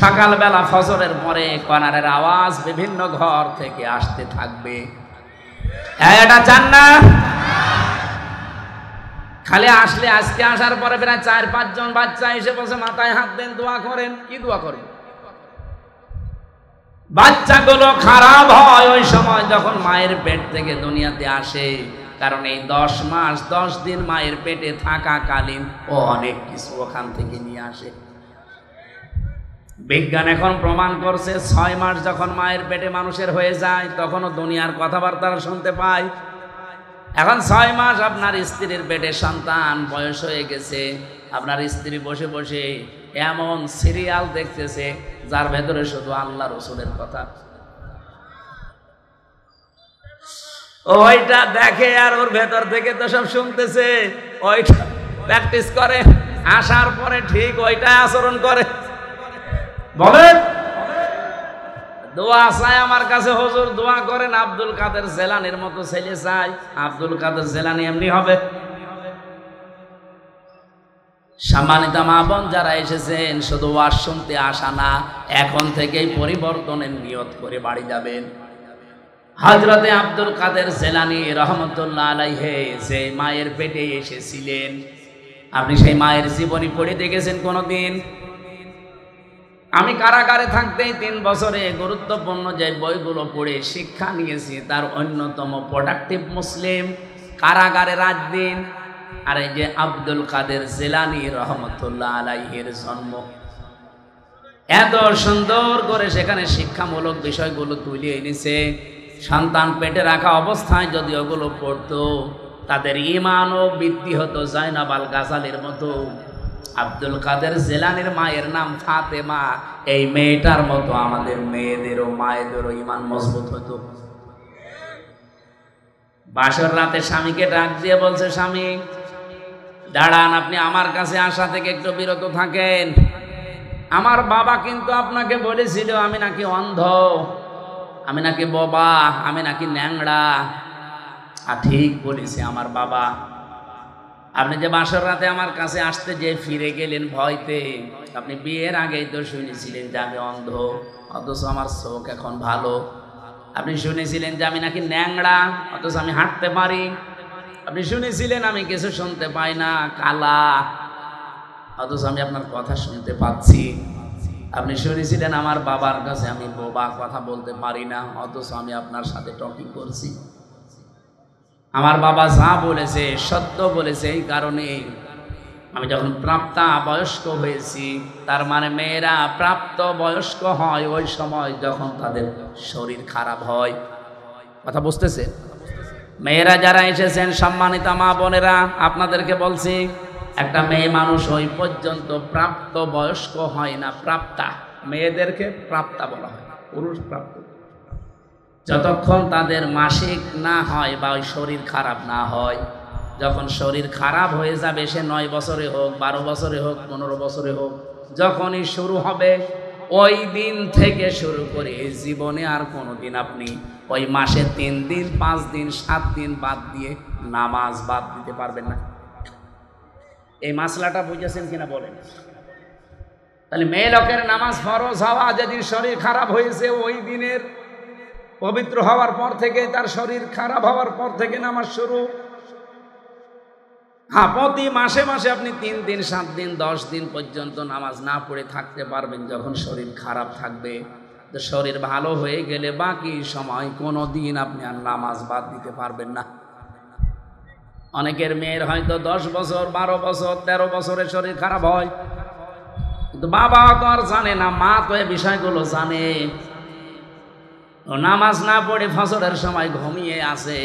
সকালবেলা ফজরের পরে কোরআনের আওয়াজ বিভিন্ন ঘর থেকে আসতে থাকবে। এটা চান না? খালি আসলে আজকে আসার পরে প্রায় 4-5 জন বাচ্চা এসে বসে মাথায় হাত দেন, দোয়া করেন। কি দোয়া করবেন? বাচ্চাগুলো খারাপ হয় ওই সময় যখন মায়ের পেট থেকে দুনিয়াতে আসে, কারণ এই 10 মাস 10 দিন মায়ের পেটে থাকাকালীন ও অনেক কিছু ওখান থেকে নিয়ে আসে। বিজ্ঞান এখন প্রমাণ করছে 6 মাস যখন মায়ের পেটে মানুষের হয়ে যায় তখনও দুনিয়ার কথাবার্তা শুনতে পায়। এখন 6 মাস আপনার স্ত্রীর পেটে সন্তান, বয়স হয়ে গেছে, আপনার স্ত্রী বসে বসে এমন সিরিয়াল দেখতেছে যার ভেতরে শুধু আল্লাহ রসুলের কথা। ওইটা দেখে আর ওর ভেতর থেকে তো সব শুনতেছে, ওইটা প্র্যাকটিস করে, আসার পরে ঠিক ওইটা আচরণ করে। বলেন, দোয়া চাই আমার কাছে, হুজুর দোয়া করেন আব্দুল কাদের জেলানির মতো ছেলে চাই। আব্দুল কাদের জেলানি এমনি হবে? সম্মানিত মা বোন যারা এসেছেন, শুধু ওয়াজ শুনতে আসা না, এখন থেকেই পরিবর্তনের নিয়ত করে বাড়ি যাবেন। হযরতে আব্দুল কাদের জেলানী রহমতুল্লাহ আলাইহি যে মায়ের পেটে এসেছিলেন, আপনি সেই মায়ের জীবনী পড়ে দেখেছেন কোনোদিন? আমি কারাগারে থাকতেই 3 বছরে গুরুত্বপূর্ণ যে বইগুলো পড়ে শিক্ষা নিয়েছি, তার অন্যতম প্রোডাক্টিভ মুসলিম, কারাগারে রাত দিন। আর এই যে আব্দুল কাদের জেলানী রহমতুল্লাহ আলাইহির জন্ম, এত সুন্দর করে সেখানে শিক্ষামূলক বিষয়গুলো তুলে এনেছে। সন্তান পেটে রাখা অবস্থায় যদি ওগুলো পড়তো, তাদের ঈমানও বৃদ্ধি হতো জাইনাব আল গাজালির মতো। আব্দুল কাদের জেলানির মায়ের নাম ফাতেমা, এই মেয়েটার মতো আমাদের মেয়েদেরও মায়েদেরও ঈমান মজবুত হতো। বাসর রাতে স্বামীকে ডাক দিয়ে বলছে, স্বামী দাঁড়ান, আপনি আমার কাছে আসা থেকে একটু বিরত থাকেন। আমার বাবা কিন্তু আপনাকে বলেছিল আমি নাকি অন্ধ, আমি নাকি বোবা, আমি নাকি ন্যাংড়া। আর ঠিক বলেছে আমার বাবা। আপনি যে বাসর রাতে আমার কাছে আসতে যে ফিরে গেলেন ভয়তে, আপনি বিয়ের আগেই তো শুনেছিলেন যে আমি অন্ধ, অথচ আমার চোখ এখন ভালো। আপনি শুনেছিলেন যে আমি নাকি ন্যাংড়া, অথচ আমি হাঁটতে পারি। আপনি শুনেছিলেন আমি কিছু শুনতে পাই না, কালা, অথচ আমি আপনার কথা শুনতে পাচ্ছি। আপনি শুনেছিলেন আমার বাবার কাছে আমি বোবা, কথা বলতে পারি না, অথচ আমি আপনার সাথে টকিং করছি। আমার বাবা যা বলেছে সত্য বলেছে, এই কারণে আমি যখন প্রাপ্তা বয়স্ক হয়েছি, তার মানে মেয়েরা প্রাপ্ত বয়স্ক হয় ওই সময় যখন তাদের শরীর খারাপ হয়। কথা বুঝতেছে? মেয়েরা যারা এসেছেন, সম্মানিত মা বোনেরা, আপনাদেরকে বলছি, একটা মেয়ে মানুষ ওই পর্যন্ত প্রাপ্ত বয়স্ক হয় না, প্রাপ্তা। মেয়েদেরকে প্রাপ্তা বলা হয়, পুরুষ প্রাপ্ত। যতক্ষণ তাদের মাসিক না হয় বা ওই শরীর খারাপ না হয়, যখন শরীর খারাপ হয়ে যাবে, সে 9 বছরে হোক, 12 বছরে হোক, 15 বছরে হোক, যখনই শুরু হবে, ওই দিন থেকে শুরু করে জীবনে আর কোনোদিন আপনি ওই মাসে 3 দিন, 5 দিন, 7 দিন বাদ দিয়ে নামাজ বাদ দিতে পারবেন না। এই মাসলাটা বুঝেছেন কিনা বলেন? তাহলে মেয়ে লোকের নামাজ ফরজ হওয়া, যেদিন শরীর খারাপ হয়েছে ওই দিনের পবিত্র হওয়ার পর থেকে, তার শরীর খারাপ হওয়ার পর থেকে নামাজ শুরু। হ্যাঁ, প্রতি মাসে মাসে আপনি 3 দিন, 7 দিন, 10 দিন পর্যন্ত নামাজ না পড়ে থাকতে পারবেন যখন শরীর খারাপ থাকবে। তো শরীর ভালো হয়ে গেলে বাকি সময় কোনো দিন আপনি আর নামাজ বাদ দিতে পারবেন না। অনেকের মেয়ের হয়তো 10 বছর, 12 বছর, 13 বছরে শরীর খারাপ হয়, কিন্তু বাবা তো আর জানে না, মা তো এই বিষয়গুলো জানে। নামাজ না পড়ে ফজরের সময় ঘুমিয়ে আছে,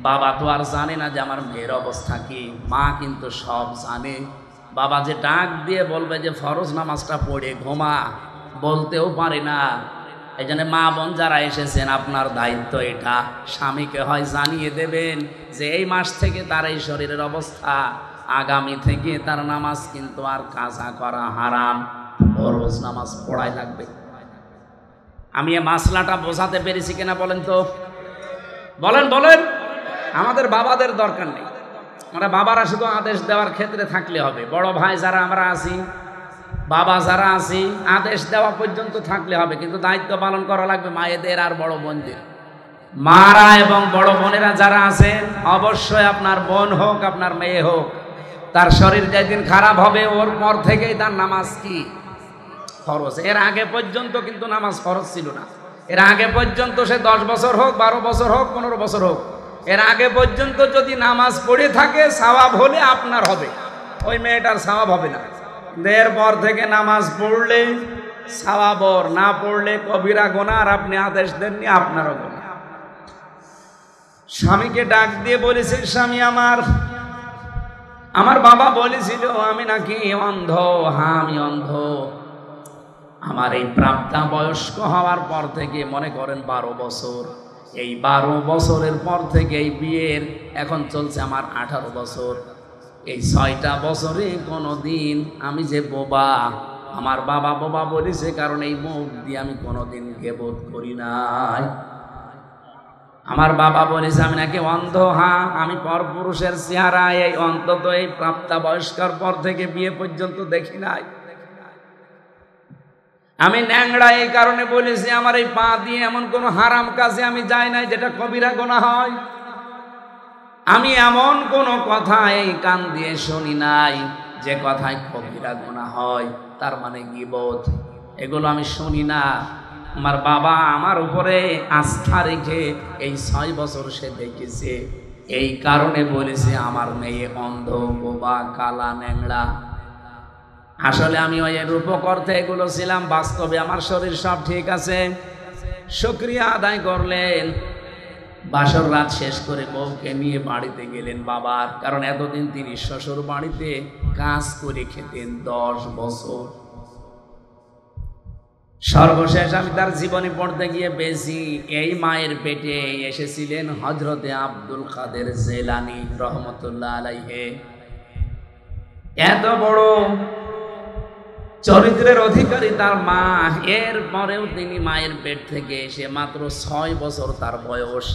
বাবা তো আর জানে না যে আমার মেয়ের অবস্থা কি। মা কিন্তু সব জানে। বাবা যে ডাক দিয়ে বলবে যে ফরজ নামাজটা পড়ে ঘুমা, বলতেও পারে না। এই জন্য মা বোন যারা এসেছেন, আপনার দায়িত্ব এটা, স্বামীকে হয় জানিয়ে দেবেন যে এই মাস থেকে তার এই শরীরের অবস্থা, আগামী থেকে তার নামাজ কিন্তু আর কাজা করা হারাম, ফরজ নামাজ পড়াই লাগবে। আমি এই মাসলাটা বোঝাতে পেরেছি কিনা বলেন তো? বলেন বলেন। আমাদের বাবাদের দরকার নেই, আমরা বাবারা শুধু আদেশ দেওয়ার ক্ষেত্রে থাকলে হবে। বড় ভাই যারা আমরা আছি, বাবা যারা আছি, আদেশ দেওয়া পর্যন্ত থাকলে হবে, কিন্তু দায়িত্ব পালন করা লাগবে মায়েদের আর বড় বোনদের। মারা এবং বড় বোনেরা যারা আছেন, অবশ্যই আপনার বোন হোক, আপনার মেয়ে হোক, তার শরীর যেদিন খারাপ হবে ওর পর থেকেই তার নামাজ কি ফরজ। এর আগে পর্যন্ত কিন্তু নামাজ ফরজ ছিল না। এর আগে পর্যন্ত সে 10 বছর হোক, 12 বছর হোক, 15 বছর হোক, এর আগে পর্যন্ত যদি নামাজ পড়ে থাকে, সওয়াব হলে আপনার হবে, ওই মেয়েটার সওয়াব হবে না। এর পর থেকে নামাজ পড়লে সওয়াব, না পড়লে কবিরা গুনাহ, আর আপনি আদেশ দেননি, আপনারও গুনাহ। স্বামীকে ডাক দিয়ে বলেছে, স্বামী আমার বাবা বলেছিল আমি নাকি অন্ধ। হ্যাঁ আমি অন্ধ। আমার এই প্রাপ্তা বয়স্ক হওয়ার পর থেকে মনে করেন 12 বছর, এই 12 বছরের পর থেকে এই বিয়ের এখন চলছে আমার 18 বছর। এই 6টা বছরে কোনোদিন আমি যে বোবা, আমার বাবা বোবা বলেছে, কারণ এই মুখ দিয়ে আমি কোনোদিন গীবত করি নাই। আমার বাবা বলেছে আমি নাকি অন্ধ। হ্যাঁ আমি পরপুরুষের চেহারা এই অন্তত এই প্রাপ্তা বয়স্কর পর থেকে বিয়ে পর্যন্ত দেখি নাই। আমি ন্যাংড়া এই কারণে বলেছি আমার এই পা দিয়ে এমন কোন হারাম কাজে আমি যাই নাই যেটা কবিরা গুনাহ হয়। আমি এমন কোন কথা এই কান দিয়ে শুনি নাই যে কথায় কবিরা গুনাহ হয়, তার মানে গীবত, এগুলো আমি শুনি না। আমার বাবা আমার উপরে আস্থা রেখে এই 6 বছর সে দেখেছে, এই কারণে বলেছে আমার মেয়ে অন্ধ, বোবা, কালা, ন্যাংড়া। আসলে আমি ওই রূপক অর্থে এগুলো ছিলাম, বাস্তবে আমার শরীর সব ঠিক আছে। শুকরিয়া আদায় করলেন। বাসর রাত শেষ করে বউকে নিয়ে বাড়িতে গেলেন বাবার, কারণ এতদিন তিনি শ্বশুর বাড়িতে কাজ করে খেতেন 10 বছর। সর্বশেষ আমি তার জীবনী পড়তে গিয়ে বেশি এই মায়ের পেটে এসেছিলেন হযরতে আব্দুল কাদের জেলানী রহমতুল্লাহ আলাইহি। এত বড় চরিত্রের অধিকারী তার মা, এর পরেও তিনি মায়ের পেট থেকে এসে মাত্র 6 বছর তার বয়স,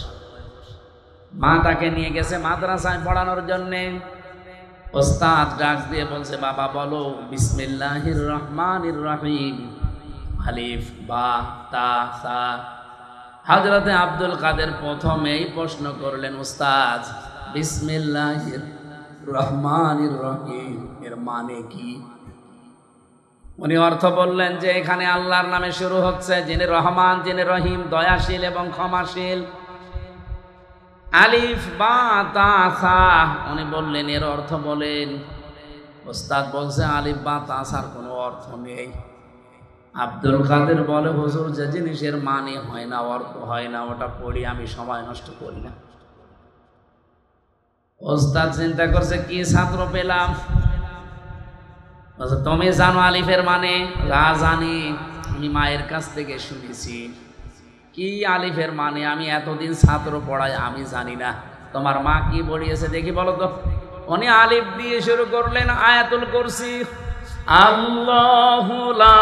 মা তাকে নিয়ে গেছে মাদ্রাসায় পড়ানোর জন্যে। ওস্তাদ ডাক দিয়ে বলছে, বাবা বলো বিসমিল্লাহির রহমানির রহিম, আলিফ বা তা সা। হযরতে আব্দুল কাদের প্রথমেই প্রশ্ন করলেন, উস্তাদ বিসমিল্লাহির রহমানির রহিম এর মানে কি? উনি অর্থ বললেন যে এখানে আল্লাহর নামে শুরু হচ্ছে, যিনি রহমান, যিনি রহিম, দয়াশীল এবং ক্ষমাশীল। আলিফ বা তা সা। উনি বললেন এর অর্থ বলেন। ওস্তাদ বলছে আলিফ বা তা সার কোনো অর্থ নেই। আব্দুল কাদের বলে, হুজুর যে জিনিসের মানে হয় না, অর্থ হয় না, ওটা পড়ি আমি সময় নষ্ট করি না। ওস্তাদ চিন্তা করছে কি ছাত্র পেলাম। তুমি জানো আলিফের মানে? জানি, আমি মায়ের কাছ থেকে শুনেছি। কি আলিফের মানে? আমি এতদিন ছাত্র পড়াই, আমি জানি না। তোমার মা কি পড়িয়েছে দেখি বলো তো। উনি আলিফ দিয়ে শুরু করলেন আয়াতুল কুরসি। আল্লাহু লা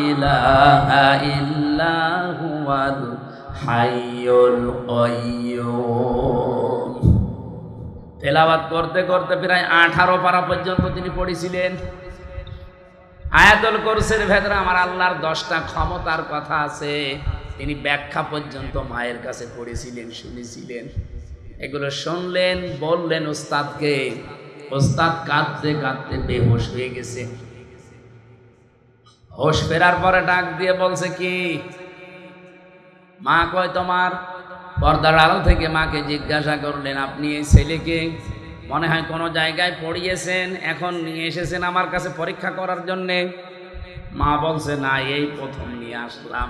ইলাহা ইল্লা হুয়াল হাইয়ুল কাইয়্যুম। তেলাওয়াত করতে করতে প্রায় 18 পারা পর্যন্ত তিনি পড়েছিলেন। আয়াতুল কুরসির ভেতরে আমার আল্লাহর 10টা ক্ষমতার কথা আছে, তিনি ব্যাখ্যা পর্যন্ত মায়ের কাছে পড়েছিলেন, শুনেছিলেন। এগুলো শুনলেন, বললেন ওস্তাদকে। ওস্তাদ কাঁদতে কাঁদতে বেহুশ হয়ে গেছে। হোশ ফেরার পরে ডাক দিয়ে বলছে, কি মা কয় তোমার? পর্দার আড়াল থেকে মাকে জিজ্ঞাসা করলেন, আপনি এই ছেলেকে মনে হয় কোনো জায়গায় পড়িয়েছেন, এখন নিয়ে এসেছেন আমার কাছে পরীক্ষা করার জন্যে? মা বলছে, না, এই প্রথম নিয়ে আসলাম।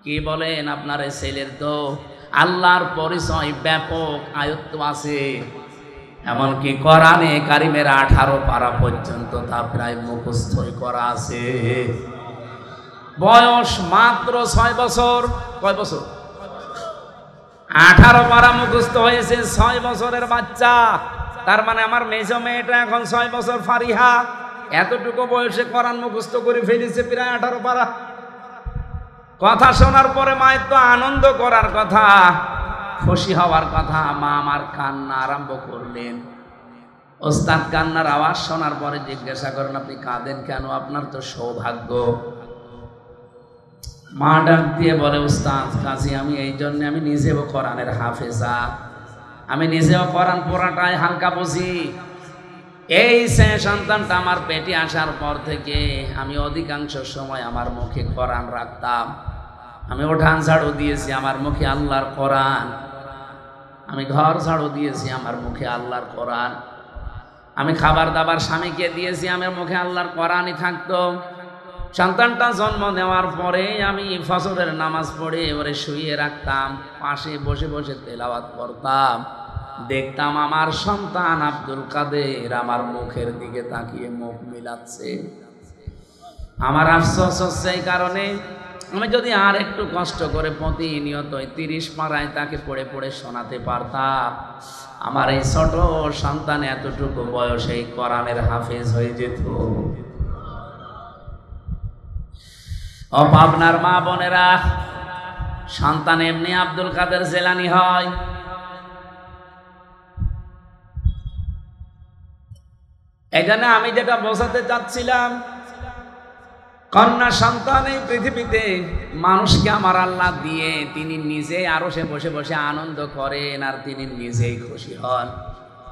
কি বলেন? আপনার এই ছেলের তো আল্লাহর পরিচয় ব্যাপক আয়ত্ত আছে, এমনকি কোরআনে কারিমের 18 পারা পর্যন্ত তা প্রায় মুখস্থই করা আছে। বয়স মাত্র 6 বছর। কয় বছর? 18 পারা মুখস্থ হয়েছে 6 বছরের বাচ্চা। তার মানে আমার মেজো মেয়েটা এখন 6 বছর ফারিহা, এতটুকু বয়সে কোরআন মুখস্থ করে ফেলেছে প্রায় 18 পারা। কথা শোনার পরে মায়ের তো আনন্দ করার কথা, খুশি হওয়ার কথা। মা আমার কান্না আরম্ভ করলেন। ওস্তাদ কান্নার আওয়াজ শোনার পরে জিজ্ঞাসা করেন, আপনি কাঁদেন কেন? আপনার তো সৌভাগ্য। মা ডাক দিয়ে বলে, উস্তাদ কাজী আমি এই জন্য, আমি নিজেও কোরআনের হাফেজা, আমি নিজেও কোরআন পড়াটাই হালকা বুঝি। এই সন্তানটা আমার পেটে আসার পর থেকে আমি অধিকাংশ সময় আমার মুখে কোরআন রাখতাম। আমি উঠান ঝাড়ু দিয়েছি, আমার মুখে আল্লাহর কোরআন। আমি ঘর ঝাড়ু দিয়েছি, আমার মুখে আল্লাহর কোরআন। আমি খাবার দাবার স্বামীকে দিয়েছি, আমার মুখে আল্লাহর কোরআনই থাকতো। সন্তানটা জন্ম নেওয়ার পরে আমি ফজরের নামাজ পড়ে এবারে শুইয়ে রাখতাম, পাশে বসে বসে তেলাওয়াত করতাম। দেখতাম আমার সন্তান আব্দুল কাদের আমার মুখের দিকে তাকিয়ে মুখ মিলাচ্ছে। আমার আফসোস হচ্ছে এই কারণে, আমি যদি আর একটু কষ্ট করে প্রতিনিয়ত 30 পারায় তাকে পড়ে পড়ে শোনাতে পারতাম, আমার এই ছোট সন্তান এতটুকু বয়সে কোরআনের হাফেজ হয়ে যেত। ও আপনার মা বোনেরা, সন্তান এমনি আব্দুল কাদের জেলানি হয়। এই জন্য আমি যেটা বোঝাতে চাচ্ছিলাম, কন্যা সন্তান এই পৃথিবীতে মানুষকে আমার আল্লাহ দিয়ে তিনি নিজে আরো সে বসে বসে আনন্দ করেন আর তিনি নিজেই খুশি হন।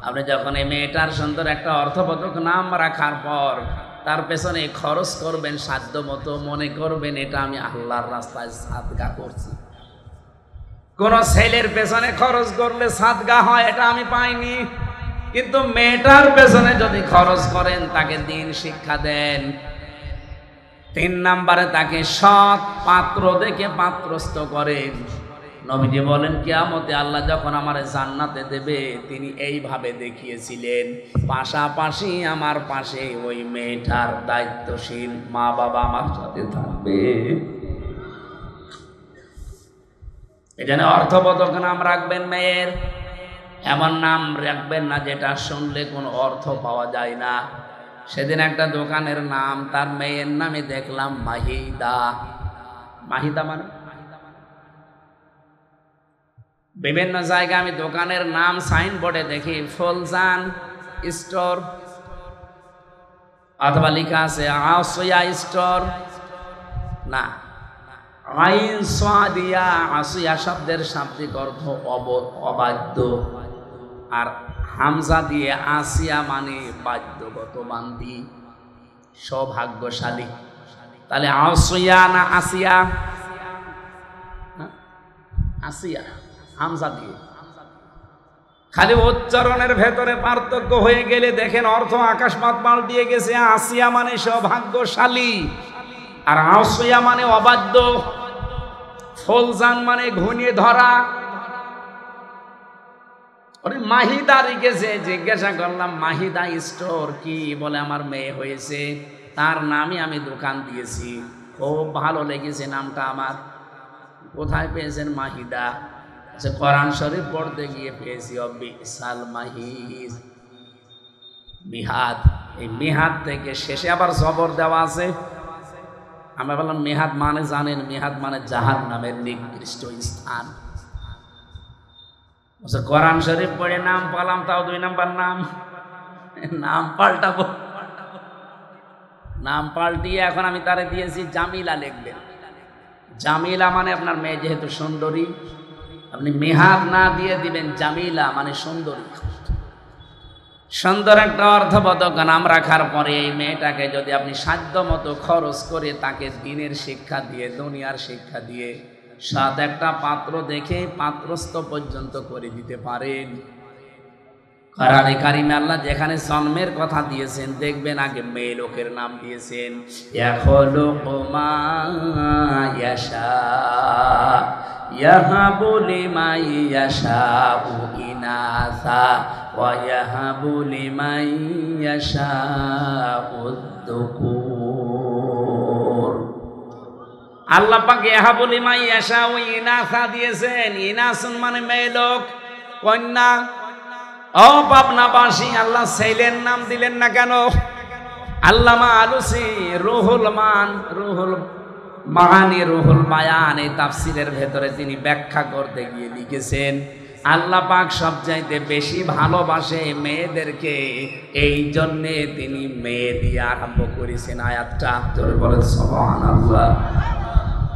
আপনি যখন এই মেয়েটার সুন্দর একটা অর্থবোধক নাম রাখার পর তার পেছনে খরচ করবেন সাধ্য মতো, মনে করবেন এটা আমি আল্লাহর রাস্তায় সাদগা করছি। কোন ছেলের পেছনে খরচ করলে সাদগা হয় এটা আমি পাইনি, কিন্তু মেয়েটার পেছনে যদি খরচ করেন, তাকে দিন শিক্ষা দেন, 3 নম্বরে তাকে সৎ পাত্র দেখে পাত্রস্থ করেন। নবীজি বলেন কিয়ামতে আল্লাহ যখন আমার জান্নাতে দেবে, তিনি এইভাবে দেখিয়েছিলেন, পাশাপাশি আমার পাশে ওই মেয়েটার দায়িত্বশীল মা বাবা আমার সাথে থাকবে। এখানে অর্থবোধক নাম রাখবেন মেয়ের, এমন নাম রাখবেন না যেটা শুনলে কোনো অর্থ পাওয়া যায় না। সেদিন একটা দোকানের নাম, তার মেয়ের নামে দেখলাম মাহিদা। মাহিদা মানে বিভিন্ন জায়গায় আমি দোকানের নাম সাইনবোর্ডে দেখি ফুলজান স্টোর, অথবা লেখা আছে আসিয়া স্টোর। না, আইন সাদিয়া, আসিয়া শব্দের শাব্দিক অর্থ অবাধ্য, আর হামজা দিয়ে আসিয়া মানে বাধ্যগত বান্দি, সৌভাগ্যশালী। তাহলে আসিয়া না আসিয়া? আসিয়া হামজা দিয়ে। খালি উচ্চারণের ভেতরে পার্থক্য হয়ে গেলে দেখেন অর্থ আকাশপাত পাল্টিয়ে গেছে। আসিয়া মানে সৌভাগ্যশালী, আর আসিয়া মানে অবাধ্য। ফুলজান মানে ঘনিয়ে ধরা। ওরে মাহিদা রেখেছে, জিজ্ঞাসা করলাম মাহিদা স্টোর কি? বলে আমার মেয়ে হয়েছে, তার নামই আমি দোকান দিয়েছি। খুব ভালো লেগেছে নামটা আমার। কোথায় পেয়েছেন? মাহিদা। আচ্ছা, কোরআন শরীফ পড়তে গিয়ে পেয়েছি বিসাল মাহিদ, মিহাদ। এই মিহাদ থেকে শেষে আবার জবর দেওয়া আছে। আমরা বললাম মিহাদ মানে জানেন, মিহাদ মানে জাহান্নামের নিকৃষ্ট স্থান। কোরআন শরীফ পড়ে নাম পালাম, তাও 2 নাম্বার নাম। নাম পাল্টাবো, নাম পাল্টিয়ে এখন আমি তারে দিয়েছি জামিলা লিখবেন। জামিলা মানে আপনার মেয়ে যেহেতু সুন্দরী, আপনি মেহাদ না দিয়ে দিবেন জামিলা মানে সুন্দরী। সুন্দর একটা অর্থবোধক নাম রাখার পরে এই মেয়েটাকে যদি আপনি সাধ্য মতো খরচ করে তাকে দিনের শিক্ষা দিয়ে, দুনিয়ার শিক্ষা দিয়ে, সাত একটা পাত্র দেখে পাত্রস্থ পর্যন্ত করে দিতে পারেন। কোরআনে কারিমে আল্লাহ যেখানে জন্মের কথা দিয়েছেন, দেখবেন আগে মেয়ে লোকের নাম দিয়েছেন। ইয়াখলুকু মা ইয়াশা ইয়াহাবু লিমান ইয়াশাউ ইনাসা ওয়া ইয়াহাবু লিমান ইয়াশাউ যুকুর। আল্লাহ পাক ইয়াহাবু লিমান ইয়াশাউ ইনাসা দিয়েছেন। ইনাসুন মানে মেয়ে লোক, কন্যা। ও পাবনাবাসী, আল্লাহ ছেলের নাম দিলেন না কেন? আল্লামা আলুসি রুহুল মাহানি রুহুল বায়ান এই তাফসিরের ভেতরে তিনি ব্যাখ্যা করতে গিয়ে লিখেছেন, আল্লাহ পাক সবচাইতে বেশি ভালোবাসে মেয়েদেরকে, এই জন্যে তিনি মেয়ে দিয়ে আরম্ভ করেছেন আয়াতটা। জোরে বলেন সুবহানাল্লাহ।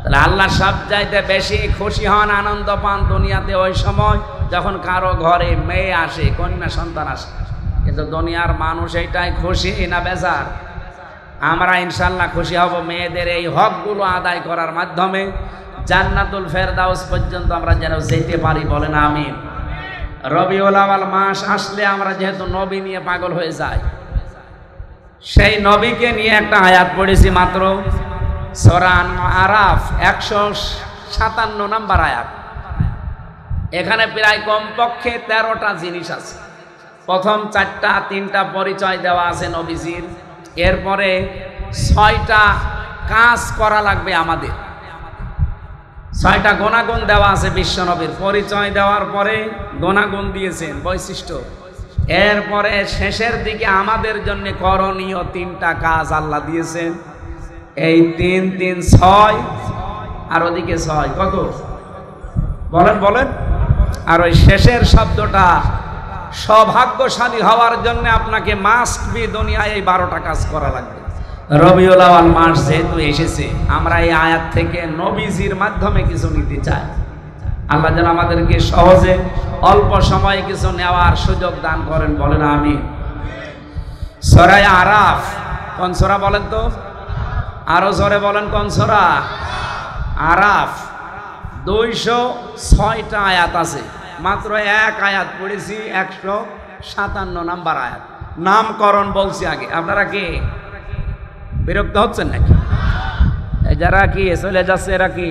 তাহলে আল্লাহ সবচাইতে বেশি খুশি হন, আনন্দ পান দুনিয়াতে ওই সময় যখন কারো ঘরে মেয়ে আসে, কন্যা সন্তান আসে। কিন্তু দুনিয়ার মানুষ এইটাই খুশি না বেজার? আমরা ইনশাল্লাহ খুশি হব মেয়েদের এই হকগুলো আদায় করার মাধ্যমে। জান্নাতুল ফেরদাউস পর্যন্ত আমরা যেন যেতে পারি, বলেন আমিন। রবিউল আউয়াল মাস আসলে আমরা যেহেতু নবী নিয়ে পাগল হয়ে যাই, সেই নবীকে নিয়ে একটা আয়াত পড়েছি মাত্র। সূরা আরাফ 157 নম্বর আয়াত। এখানে প্রায় কমপক্ষে 13টা জিনিস আছে। প্রথম 4টা 3টা পরিচয় দেওয়া আছে নবীজির, এরপরে 6টা কাজ করা লাগবে আমাদের, 6টা গুণাগুণ দেওয়া আছে বিশ্বনবীর। পরিচয় দেওয়ার পরে গুণাগুণ দিয়েছেন, বৈশিষ্ট্য। এরপরে শেষের দিকে আমাদের জন্য করণীয় 3টা কাজ আল্লাহ দিয়েছেন। এই 3 3 6 আর ওদিকে 6 কত বলেন বলেন। আর ওই শেষের শব্দটা সৌভাগ্যশালী হওয়ার জন্য আপনাকে মাস্ট বি দুনিয়ায় এই 12টা কাজ করা লাগবে। রবিউল আউয়াল মাস যেহেতু এসেছে, আমরা এই আয়াত থেকে নবীজির মাধ্যমে কিছু নিতে চাই। আল্লাহ যেন আমাদেরকে সহজে অল্প সময়ে কিছু নেওয়ার সুযোগ দান করেন, বলেন আমিন। সূরা আরাফ কোন সূরা বলেন তো? আরো জোরে বলেন, কোন সূরা? আরাফ। 206টা আয়াত আছে, মাত্র এক আয়াত পড়েছি, 157 নম্বর আয়াত। নামকরণ বলছি আগে। আপনারা কি বিরক্ত হচ্ছেন নাকি? যারা কি চলে যাচ্ছে এরা কি?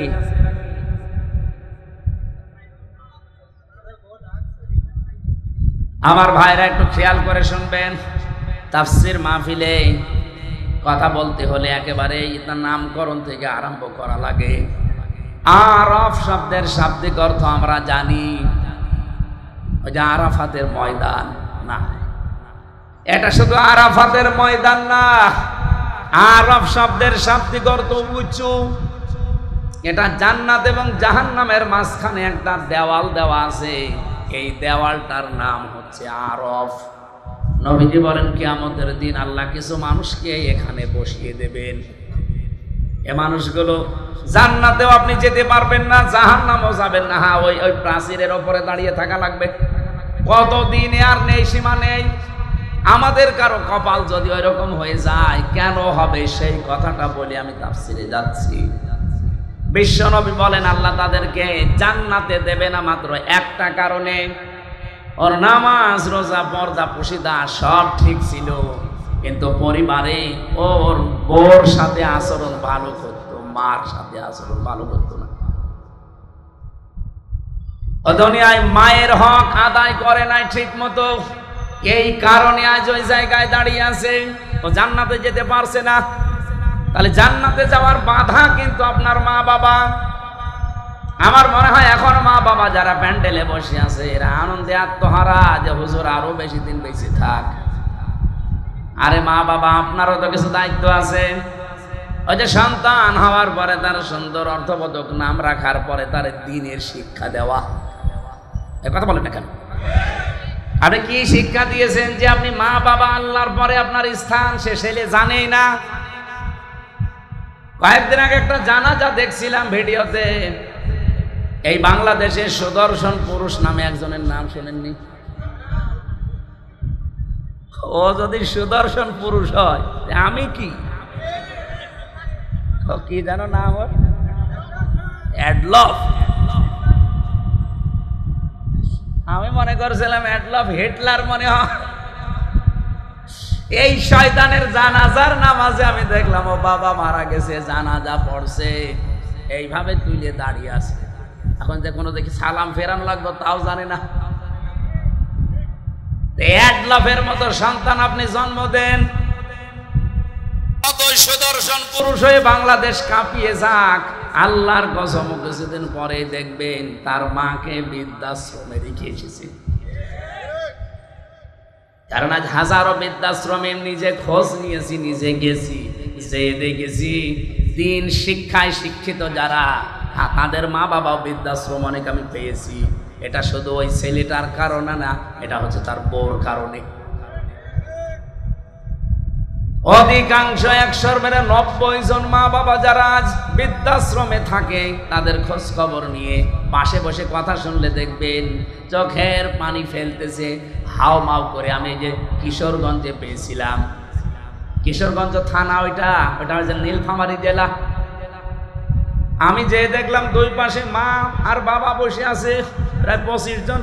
আমার ভাইরা একটু খেয়াল করে শুনবেন, তাফসীর মাহফিলে কথা বলতে হলে একেবারে তার নামকরণ থেকে আরম্ভ করা লাগে। আরাফ শব্দের শাব্দিক অর্থ আমরা জানি, ওই যে আরাফাতের ময়দান না, এটা শুধু আরাফাতের ময়দান না। আরাফ শব্দের শাব্দিক অর্থ উঁচু। এটা জান্নাত এবং জাহান্নামের মাঝখানে একটা দেওয়াল দেওয়া আছে, এই দেওয়ালটার নাম হচ্ছে আরফ। নবীজি বলেন কিয়ামতের দিন আল্লাহ কিছু মানুষকে এখানে বসিয়ে দেবেন। এ মানুষগুলো জান্নাতেও আপনি যেতে পারবেন না, জাহান্নামেও যাবেন না। হ্যাঁ, ওই প্রাচীরের ওপরে দাঁড়িয়ে থাকা লাগবে। কতদিনে আর নেই, সীমা নেই। আমাদের কারো কপাল যদি ওই রকম হয়ে যায়, কেন হবে সেই কথাটা বলে আমি তাফসীরে যাচ্ছি। বিশ্বনবী বলেন আল্লাহ তাদেরকে জান্নাতে দেবে না মাত্র একটা কারণে, ওর নামাজ রোজা পর্দা পুশিদা সব ঠিক ছিল, কিন্তু পরিবারে ওর বউর সাথে আচরণ ভালো করত, মার সাথে আচরণ ভালো করত না। ও দুনিয়ায় মায়ের হক আদায় করে নাই ঠিক মতো, এই কারণে আজ ওই জায়গায় দাঁড়িয়ে আছে। ও জান্নাতে যেতে পারছে না। তাহলে জান্নাতে যাওয়ার বাধা কিন্তু আপনার মা বাবা। আমার মনে হয় এখন মা বাবা যারা প্যান্ডেলে বসে আছে এরা আনন্দে আত্মহারা, যে হুজুর আরো বেশি দিন বেঁচে থাক। আরে মা বাবা, আপনারও তো কিছু দায়িত্ব আছে। ওই যে সন্তান হওয়ার পরে তার সুন্দর অর্থবোধক নাম রাখার পরে তার দ্বীনের শিক্ষা দেওয়া। এ কথা বলেন না কেন? আপনি কি শিক্ষা দিয়েছেন যে আপনি মা বাবা আল্লাহর পরে আপনার স্থান সে ছেলে জানেই না? কয়েকদিন আগে একটা জানাজা দেখছিলাম ভিডিওতে। এই বাংলাদেশের সুদর্শন পুরুষ নামে একজনের নাম শোনেননি? ও যদি সুদর্শন পুরুষ হয়, আমি কি কি জানো নাম? ওর অ্যাডলফ। আমি মনে করছিলাম অ্যাডলফ হিটলার মনে হয়। এই শয়তানের জানাজার নামাজে আমি দেখলাম ও বাবা মারা গেছে, জানাজা পড়ছে, এইভাবে তুলে দাঁড়িয়ে আছে। এখন যে কোনো দেখি সালাম ফেরানো লাগবে তাও জানে না। অ্যাডলফের মতো সন্তান আপনি জন্ম দেন, সুদর্শন পুরুষ হয়ে বাংলাদেশ কাঁপিয়ে যাক। আল্লাহর কসম কিছুদিন পরে দেখবেন তার মাকে বৃদ্ধাশ্রমে রেখে এসেছে। কারণ আজ হাজারো বৃদ্ধাশ্রমে নিজে খোঁজ নিয়েছি, নিজে গেছি, যে দেখেছি দিন শিক্ষায় শিক্ষিত যারা তাদের মা বাবাও বৃদ্ধাশ্রম অনেক আমি পেয়েছি। এটা শুধু ওই ছেলেটার কারণে না, এটা হচ্ছে তার বউর কারণে। অধিকাংশ 190 জন মা বাবা যারা আজ বৃদ্ধাশ্রমে থাকে তাদের খোঁজ খবর নিয়ে পাশে বসে কথা শুনলে দেখবেন চোখের পানি ফেলতেছে, হাও মাও করে। আমি যে কিশোরগঞ্জে পেয়েছিলাম, কিশোরগঞ্জ থানা, ওইটা হচ্ছে নীলফামারী জেলা। আমি যে দেখলাম দুই পাশে মা আর বাবা বসে আছে, প্রায় 25 জন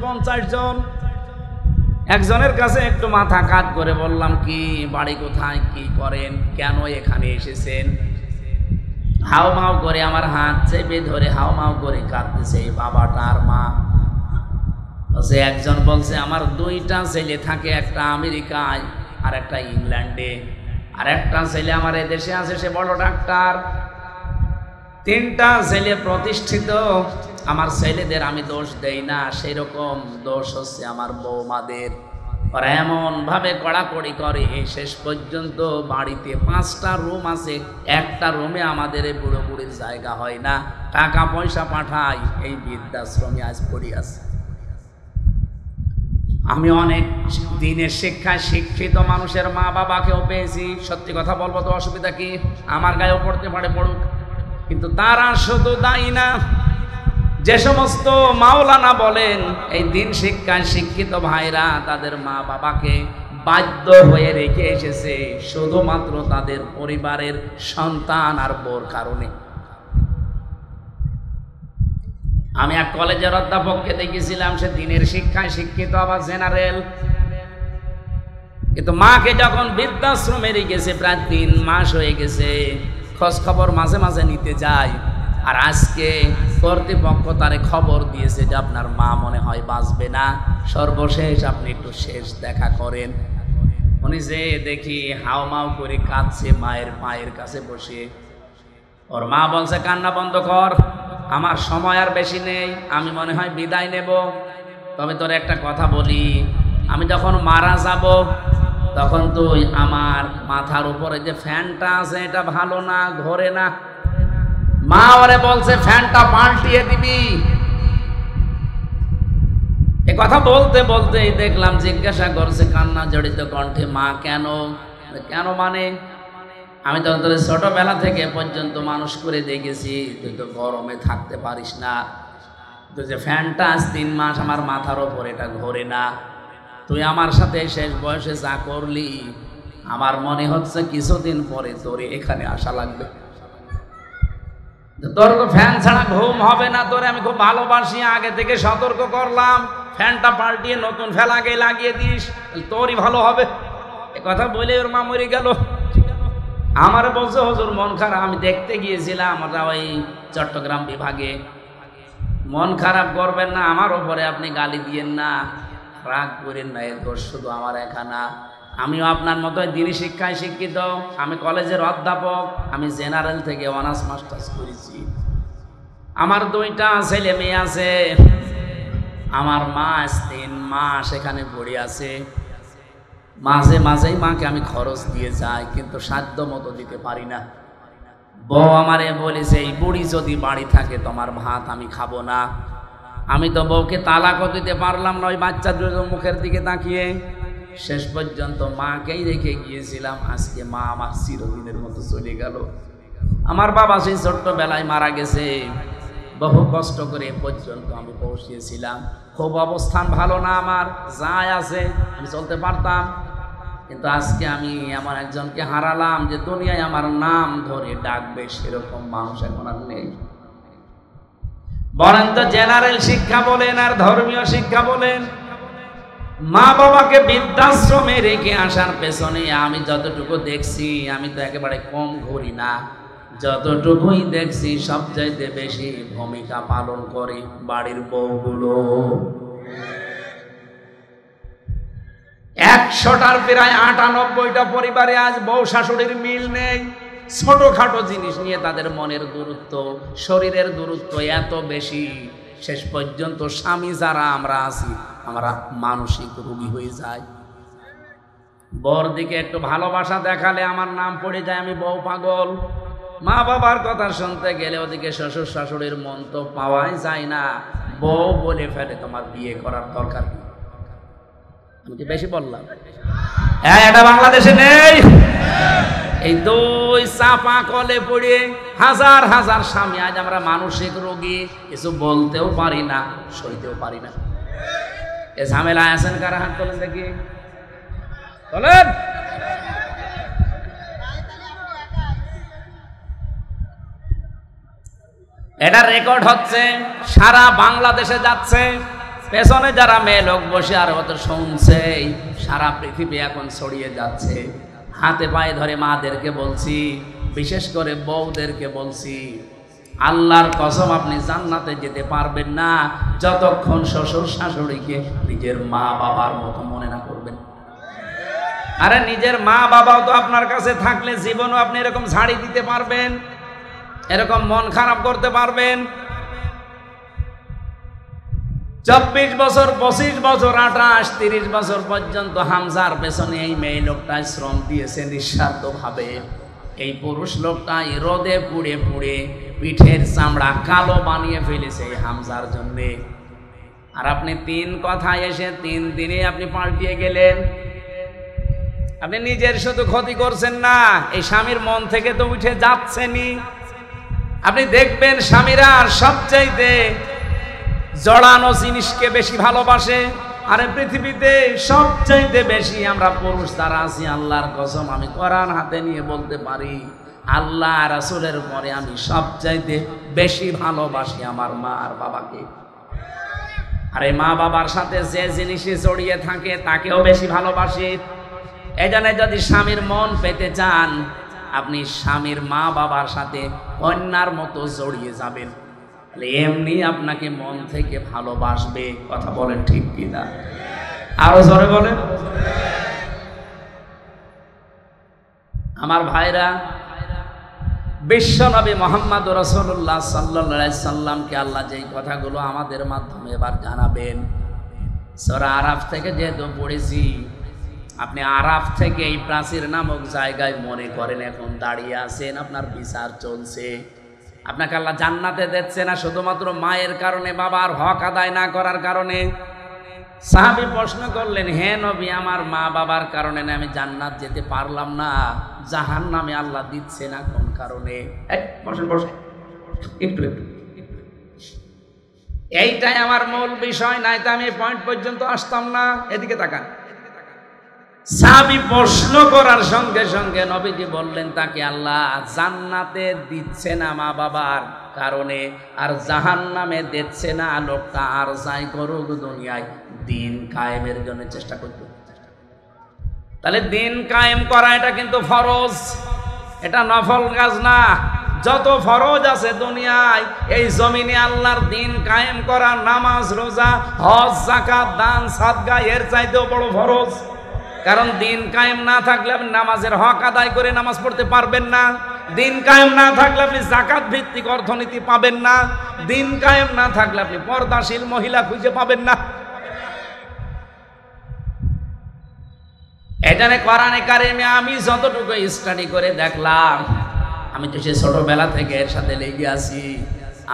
50 জন। একজনের কাছে একটু মাথা কাত করে বললাম, কি বাড়ি কোথায়, কি করেন, কেন এখানে এসেছেন? হাও মাও করে আমার হাত চেপে ধরে হাও মাও করে কাঁদতেছে এই বাবাটা আর মা। সে একজন বলছে আমার দুইটা ছেলে থাকে, একটা আমেরিকায় আর একটা ইংল্যান্ডে, আর একটা ছেলে আমার এদেশে আছে, সে বড় ডাক্তার। তিনটা ছেলে প্রতিষ্ঠিত। আমার ছেলেদের আমি দোষ দেই না, সেই রকম দোষ হচ্ছে আমার বৌমাদের। ওরা এমন ভাবে কড়াকড়ি করে, শেষ পর্যন্ত বাড়িতে 5টা রুম আছে, একটা রুমে আমাদের এই বুড়ো বুড়ির জায়গা হয় না। টাকা পয়সা পাঠাই, এই বৃদ্ধাশ্রমে আজ পড়ে আছে। আমি অনেক দিনের শিক্ষায় শিক্ষিত মানুষের মা বাবাকেও পেয়েছি। সত্যি কথা বলবো তো অসুবিধা কি? আমার গায়েও পড়তে পারে, পড়ুক, কিন্তু তারা শুধু দায়ী না। যে সমস্ত মাওলানা বলেন এই দিন শিক্ষায় শিক্ষিত ভাইরা তাদের মা বাবাকে বাধ্য হয়ে রেখে এসেছে শুধুমাত্র তাদের পরিবারের সন্তান আর বউর কারণে। আমি এক কলেজের অধ্যাপককে দেখেছিলাম, সে দিনের শিক্ষায় শিক্ষিত, আবার জেনারেল, কিন্তু মাকে যখন বৃদ্ধাশ্রমে রেখেছে প্রায় 3 মাস হয়ে গেছে, খোঁজ খবর মাঝে মাঝে নিতে যায়। আর আজকে কর্তৃপক্ষ তারে খবর দিয়েছে যে আপনার মা মনে হয় বাঁচবে না, সর্বশেষ আপনি একটু শেষ দেখা করেন। উনি যে দেখি হাও মাও করে কাঁদছে মায়ের পায়ের কাছে বসে। ওর মা বলছে কান্না বন্ধ কর, আমার সময় আর বেশি নেই, আমি মনে হয় বিদায় নেব। তবে তোর একটা কথা বলি, আমি যখন মারা যাব তখন তুই আমার মাথার উপরে যে ফ্যানটা আছে এটা ভালো না, ঘোরে না। মা ওরে বলছে ফ্যানটা পাল্টিয়ে দিবি। এ কথা বলতে বলতেই দেখলাম জিজ্ঞাসা করছে কান্না জড়িত কণ্ঠে, মা কেন? কেন মানে? আমি তো তোর ছোটবেলা থেকে পর্যন্ত মানুষ করে দেখেছি, তুই তো গরমে থাকতে পারিস না, তুই যে ফ্যানটা আজ 3 মাস আমার মাথার ওপর এটা ঘোরে না, তুই আমার সাথে শেষ বয়সে যা করলি আমার মনে হচ্ছে কিছুদিন পরে তোর এখানে আসা লাগবে। তোর তো ফ্যান ছাড়া ঘুম হবে না, তোরে আমি খুব ভালোবাসি, আগে থেকে সতর্ক করলাম, ফ্যানটা পাল্টিয়ে নতুন ফ্যান আগে লাগিয়ে দিস, তোরই ভালো হবে। এ কথা বলে ওর মা মরে গেল। আমার বলছে হুজুর মন খারাপ, আমি দেখতে গিয়েছিলাম ওটা ওই চট্টগ্রাম বিভাগে। মন খারাপ করবেন না, আমার ওপরে আপনি গালি দিয়েন না, রাগ করেন না, এর দোষ শুধু আমার একা না, আমিও আপনার মতো দিনী শিক্ষায় শিক্ষিত, আমি কলেজের অধ্যাপক, আমি জেনারেল থেকে অনার্স মাস্টার্স করেছি, আমার 2টা ছেলে মেয়ে আছে, আমার মা 3 মাস এখানে পড়ে আছে। মাঝে মাঝেই মাকে আমি খরচ দিয়ে যাই, কিন্তু সাধ্য মতো দিতে পারি না। বউ আমারে বলেছে এই বুড়ি যদি বাড়ি থাকে তোমার ভাত আমি খাবো না। আমি তো বউকে তালাকও দিতে পারলাম না ওই বাচ্চা দুটোর মুখের দিকে তাকিয়ে। শেষ পর্যন্ত মাকেই রেখে গিয়েছিলাম। আজকে মা আমার চিরদিনের মতো চলে গেল। আমার বাবা সেই ছোট্টবেলায় মারা গেছে, বহু কষ্ট করে পর্যন্ত আমি পৌঁছিয়েছিলাম। খুব অবস্থান ভালো না আমার, যাই আছে আমি চলতে পারতাম, কিন্তু আজকে আমি এমন একজনকে হারালাম যে দুনিয়ায় আমার নাম ধরে ডাকবে সেরকম মানুষ এখন আর নেই। বলেন তো জেনারেল শিক্ষা বলেন আর ধর্মীয় শিক্ষা বলেন, মা বাবাকে বৃদ্ধাশ্রমে রেখে আসার পেছনে আমি যতটুকু দেখছি, আমি তো একেবারে কম ঘুরি না, যতটুকুই দেখছি সবচাইতে বেশি ভূমিকা পালন করে বাড়ির বউগুলো। 100টার প্রায় 98টা পরিবারে আজ বউ শাশুড়ির মিল নেই। ছোটখাটো জিনিস নিয়ে তাদের মনের দূরত্ব, শরীরের দূরত্ব এত বেশি, শেষ পর্যন্ত স্বামী যারা আমরা আছি আমরা মানসিক রোগী হয়ে যাই। বর দিকে একটু ভালোবাসা দেখালে আমার নাম পড়ে যায়, আমি বউ পাগল। মা বাবার কথা শুনতে গেলে ওদিকে শ্বশুর শাশুড়ির মন তো পাওয়াই যায় না, বউ বলে ফেলে তোমার বিয়ে করার দরকার কি। আমি কি বেশি বললাম? হ্যাঁ, এটা বাংলাদেশে নেই। এই 2 চাপা কলে পড়ে হাজার হাজার স্বামী আজ আমরা মানসিক রোগী, কিছু বলতেও পারি না, সইতেও পারি না। এ ঝামেলায় আছেন কারা? হাত তোলেন দেখি, বলেন। এটা রেকর্ড হচ্ছে, সারা বাংলাদেশে যাচ্ছে, পেছনে যারা মেয়ে লোক বসে আর অত শুনছে, সারা পৃথিবী এখন ছড়িয়ে যাচ্ছে। হাতে পায়ে ধরে মাদেরকে বলছি, বিশেষ করে বউদেরকে বলছি, আল্লাহর কসম আপনি জান্নাতে যেতে পারবেন না যতক্ষণ শ্বশুর শাশুড়িকে নিজের মা বাবার মতো মনে না করবেন। আরে নিজের মা বাবাও তো আপনার কাছে থাকলে জীবনও আপনি এরকম ঝাড়ি দিতে পারবেন, এরকম মন খারাপ করতে পারবেন। 24 বছর, 25 বছর, 28, 30 বছর পর্যন্ত হামজার পেছনে এই মেয়ে লোকটা শ্রম দিয়েছে নিঃস্বার্থ ভাবে। এই পুরুষ লোকটা রোদে পুড়ে পুড়ে পিঠের চামড়া কালো বানিয়ে ফেলেছে এই হামজার জন্যে। আর আপনি 3 কথায় এসে 3 দিনে আপনি পাল্টিয়ে গেলেন। আপনি নিজের শুধু ক্ষতি করছেন না, এই স্বামীর মন থেকে তো উঠে যাচ্ছেনই। আপনি দেখবেন স্বামীরা সবচাইতে জড়ানো জিনিসকে বেশি ভালোবাসে। আরে পৃথিবীতে সবচাইতে বেশি আমরা পুরুষ যারা আছি, আল্লাহর কসম আমি কোরআন হাতে নিয়ে বলতে পারি, আল্লাহ রাসূলের পরে আমি সবচাইতে বেশি ভালোবাসি আমার মা আর বাবাকে। আর এই মা বাবার সাথে যে জিনিসে জড়িয়ে থাকে তাকেও বেশি ভালোবাসি। এজন্য যদি স্বামীর মন পেতে চান, আপনি স্বামীর মা বাবার সাথে কন্যার মতো জড়িয়ে যাবেন, এমনি আপনাকে মন থেকে ভালোবাসবে। কথা বলেন ঠিক কিনা? আরো জোরে বলেন। আমার ভাইরা, বিশ্ব নবী মুহাম্মদ রাসূলুল্লাহ সাল্লাল্লাহু আলাইহি সাল্লামকে আল্লাহ যেই কথাগুলো আমাদের মাধ্যমে এবার জানাবেন, সূরা আরাফ থেকে যেহেতু পড়েছি, আপনি আরাফ থেকে এই প্রাচীর নামক জায়গায় মনে করেন এখন দাঁড়িয়ে আছেন, আপনার বিচার চলছে। আপনাকে আল্লাহ জান্নাতে দিচ্ছে না শুধুমাত্র মায়ের কারণে, বাবার হক আদায় না করার কারণে। সাহাবী প্রশ্ন করলেন, হে নবী, আমার মা বাবার কারণে না আমি জান্নাত যেতে পারলাম না, জাহান্নামে আল্লাহ দিচ্ছে না কোন কারণে? বসেন বসেন, একটু একটু, এইটাই আমার মূল বিষয়, নাই তো আমি পয়েন্ট পর্যন্ত আসতাম না। এদিকে তাকান। সাহাবী প্রশ্ন করার সঙ্গে সঙ্গে নবীজি বললেন তাকে আল্লাহ জান্নাতে দিচ্ছে না মা বাবার কারণে, আর জাহান্নামে দিচ্ছে না, লোকটা আর যাই করুক দুনিয়ায় দিন কায়েমের জন্য চেষ্টা করতে। তাহলে দিন কায়েম করা এটা কিন্তু ফরজ, এটা নফল কাজ না। যত ফরজ আছে দুনিয়ায়, এই জমিনে আল্লাহর দিন কায়েম করা, নামাজ, রোজা, হজ, যাকাত, দান, সাদকা এর চাইতেও বড় ফরজ। কারণ দিন কায়েম না থাকলে আপনি নামাজের হক আদায় করে নামাজ পড়তে পারবেন না। দিন কায়েম না থাকলে আপনি যাকাত ভিত্তিক অর্থনীতি পাবেন না। দিন কায়েম না থাকলে আপনি পর্দাশীল মহিলা খুঁজে পাবেন না। এখানে কোরআনে কারিমে আমি যতটুকু স্টাডি করে দেখলাম, আমি তো সে ছোটবেলা থেকে এর সাথে লেগে আছি,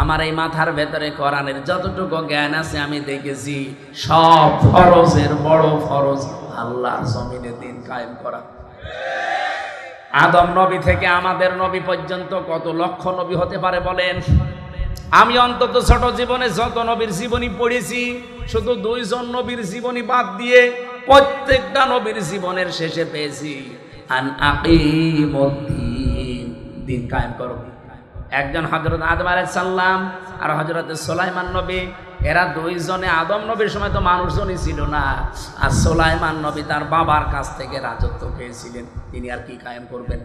আমার এই মাথার ভেতরে কোরআনের যতটুকু জ্ঞান আছে আমি দেখেছি সব ফরজের বড় ফরজ আল্লাহর জমিনে দিন কায়েম করা। আদম নবী থেকে আমাদের নবী পর্যন্ত কত লক্ষ নবী হতে পারে বলেন? আমি অন্তত ছোট জীবনে যত নবীর জীবনী পড়েছি, শুধু 2 জন নবীর জীবনী বাদ দিয়ে প্রত্যেকটা নবীর জীবনের শেষে পেয়েছি আন আকিমুদ্দিন, দিন কায়েম করো। একজন হযরত আদম আলাইহিস সালাম আর হযরত সুলাইমান নবী, এরা 2 জনে, আদম নবীর সময় তো মানুষজনই ছিল না, আর সুলাইমান নবী তার বাবার কাছ থেকে রাজত্ব পেয়েছিলেন, তিনি আর কি কায়েম করবেন?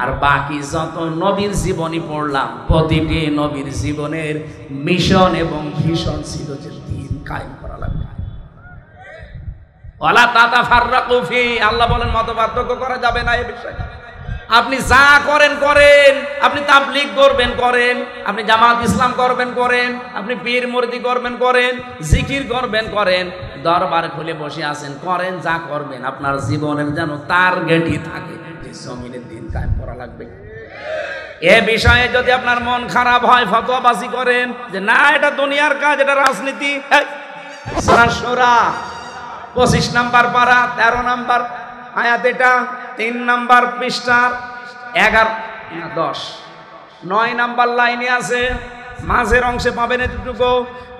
আর বাকি যত নবীর জীবনী পড়লাম, প্রতিটি নবীর জীবনের মিশন এবং ভিশন ছিল যে দিন কায়েম করা লাগবে। ওয়ালা তাতাফাররাকু ফি, আল্লাহ বলেন মতপার্থক্য করা যাবে না এই বিষয়ে। আপনি যা করেন করেন, আপনি তাবলীগ করবেন করেন, আপনি জামাত ইসলাম করবেন করেন, আপনি পীর মুরিদি করবেন করেন, জিকির করবেন করেন, দরবার খুলে বসে আছেন করেন, যা করবেন আপনার জীবনের যেন টার্গেটই থাকে যে জমিনের দিন কায়েম করা লাগবে। এ বিষয়ে যদি আপনার মন খারাপ হয়, ফতোয়াবাজি করেন যে না এটা দুনিয়ার কাজ, এটা রাজনীতি, সূরা শূরা 25 নম্বর পারা 13 নম্বর আয়াত, এটা 3 নম্বর পৃষ্ঠার 11 না 10 9 নম্বর লাইনে আছে, মাঝের অংশে পাবেন এতটুকু,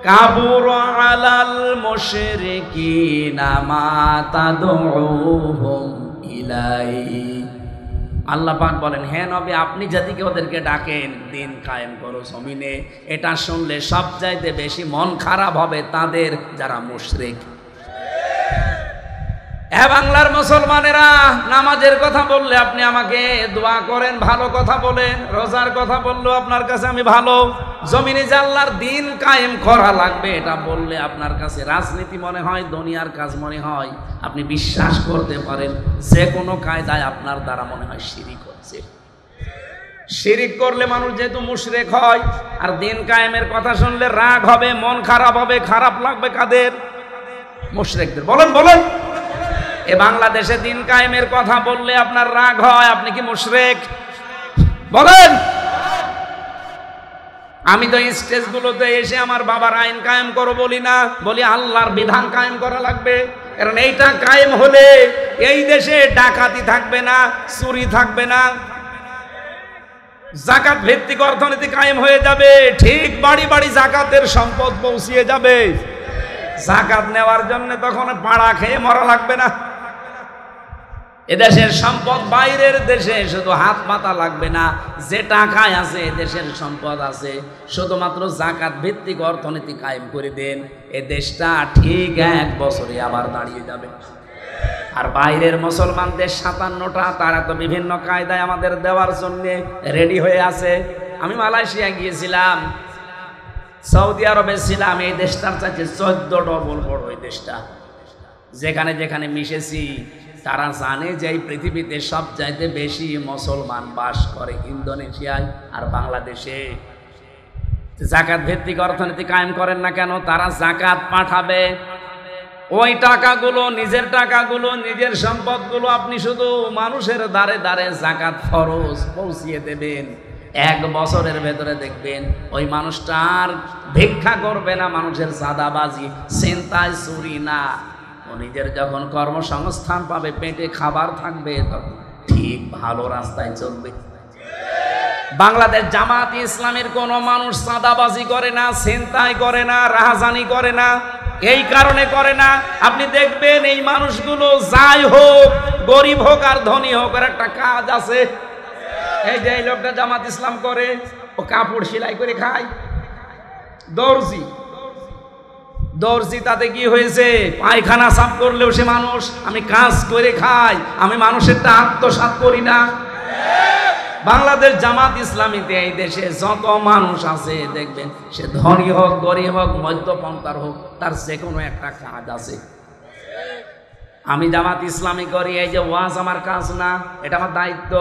কাবুরা আলাল মুশরিকিনা মা তাদউহুম ইলাই। আল্লাহ পাক বলেন, হে নবী আপনি যেদিকে ওদেরকে ডাকেন দিন কায়েম করো জমিনে, এটা শুনলে সবচাইতে বেশি মন খারাপ হবে তাদের যারা মুশরিক। বাংলার মুসলমানেরা, নামাজের কথা বললে আপনি আমাকে দোয়া করেন, ভালো কথা বলেন। রোজার কথা বললেও আপনার কাছে আমি ভালো। জমিনে যে আল্লাহর দিন কায়েম করা লাগবে এটা বললে আপনার কাছে রাজনীতি মনে হয়, দুনিয়ার কাজ মনে হয়। আপনি বিশ্বাস করতে পারেন যে কোনো কায়দায় আপনার দ্বারা মনে হয় শিরিক হচ্ছে। শিরিক করলে মানুষ যেহেতু মুশরিক হয়, আর দিন কায়েমের কথা শুনলে রাগ হবে, মন খারাপ হবে। খারাপ লাগবে কাদের? মুশরিকদের। বলেন বলেন, এ বাংলাদেশে দিন কায়েমের কথা বললে আপনার রাগ হয়, আপনি কি মুশরিক? বলেন। আমি তো স্টেজগুলোতে এসে আমার বাবার আইন কায়েম করো বলি না, বলি আল্লাহর বিধান কায়েম করা লাগবে। কারণ এইটা কায়েম হলে এই দেশে ডাকাতি থাকবে না, চুরি থাকবে না, জাকাত ভিত্তিক অর্থনীতি কায়েম হয়ে যাবে। ঠিক বাড়ি বাড়ি জাকাতের সম্পদ পৌঁছিয়ে যাবে। জাকাত নেওয়ার জন্য তখন পাড়া খেয়ে মরা লাগবে না। এদেশের সম্পদ বাইরের দেশে শুধু হাত পাতা লাগবে না। যে টাকায় আছে এদেশের সম্পদ আছে, শুধুমাত্র জাকাত ভিত্তিক অর্থনীতি কায়েম করে দেন, এ দেশটা ঠিক 1 বছরে আবার দাঁড়িয়ে যাবে। আর বাইরের মুসলমানদের 57টা, তারা তো বিভিন্ন কায়দায় আমাদের দেওয়ার জন্য রেডি হয়ে আছে। আমি মালয়েশিয়া গিয়েছিলাম, সৌদি আরবে ছিলাম, এই দেশটার চাইতে 14 ডবল বড় এই দেশটা। যেখানে যেখানে মিশেছি তারা জানে যে এই পৃথিবীতে সব চাইতে বেশি মুসলমান বাস করে ইন্দোনেশিয়ায় আর বাংলাদেশে। জাকাত ভিত্তিক অর্থনীতি কায়েম করেন না কেন? তারা জাকাত পাঠাবে, ওই টাকাগুলো, নিজের টাকাগুলো, নিজের সম্পদগুলো আপনি শুধু মানুষের দ্বারে দ্বারে জাকাত ফরজ পৌঁছিয়ে দেবেন। 1 বছরের ভেতরে দেখবেন ওই মানুষটা আর ভিক্ষা করবে না, মানুষের চাঁদাবাজি, ছিনতাই, চুরি না। ও নিজের যখন কর্মসংস্থান পাবে, পেটে খাবার থাকবে, তখন ঠিক ভালো রাস্তায় চলবে। বাংলাদেশ জামাত ইসলামের কোন মানুষ চাঁদাবাজি করে না, ছিনতাই করে না, রাহাজানি করে না। এই কারণে করে না, আপনি দেখবেন এই মানুষগুলো যাই হোক, গরিব হোক আর ধনী হোক, আর একটা কাজ আছে। এই যে এই লোকটা জামাত ইসলাম করে, ও কাপড় সেলাই করে খায়, দর্জি। তাতে কি হয়েছে? পায়খানা সাফ করলেও সে মানুষ। আমি কাজ করে খাই, আমি মানুষেরটা আত্মসাৎ করি না। বাংলাদেশ জামাত ইসলামীতে এই দেশে যত মানুষ আছে দেখবেন, সে ধনী হোক, গরিব হোক, মধ্যপন্থার হোক, তার যে কোনো একটা কাজ আছে। আমি জামাত ইসলামী করি, এই যে ওয়াজ আমার কাজ না, এটা আমার দায়িত্ব,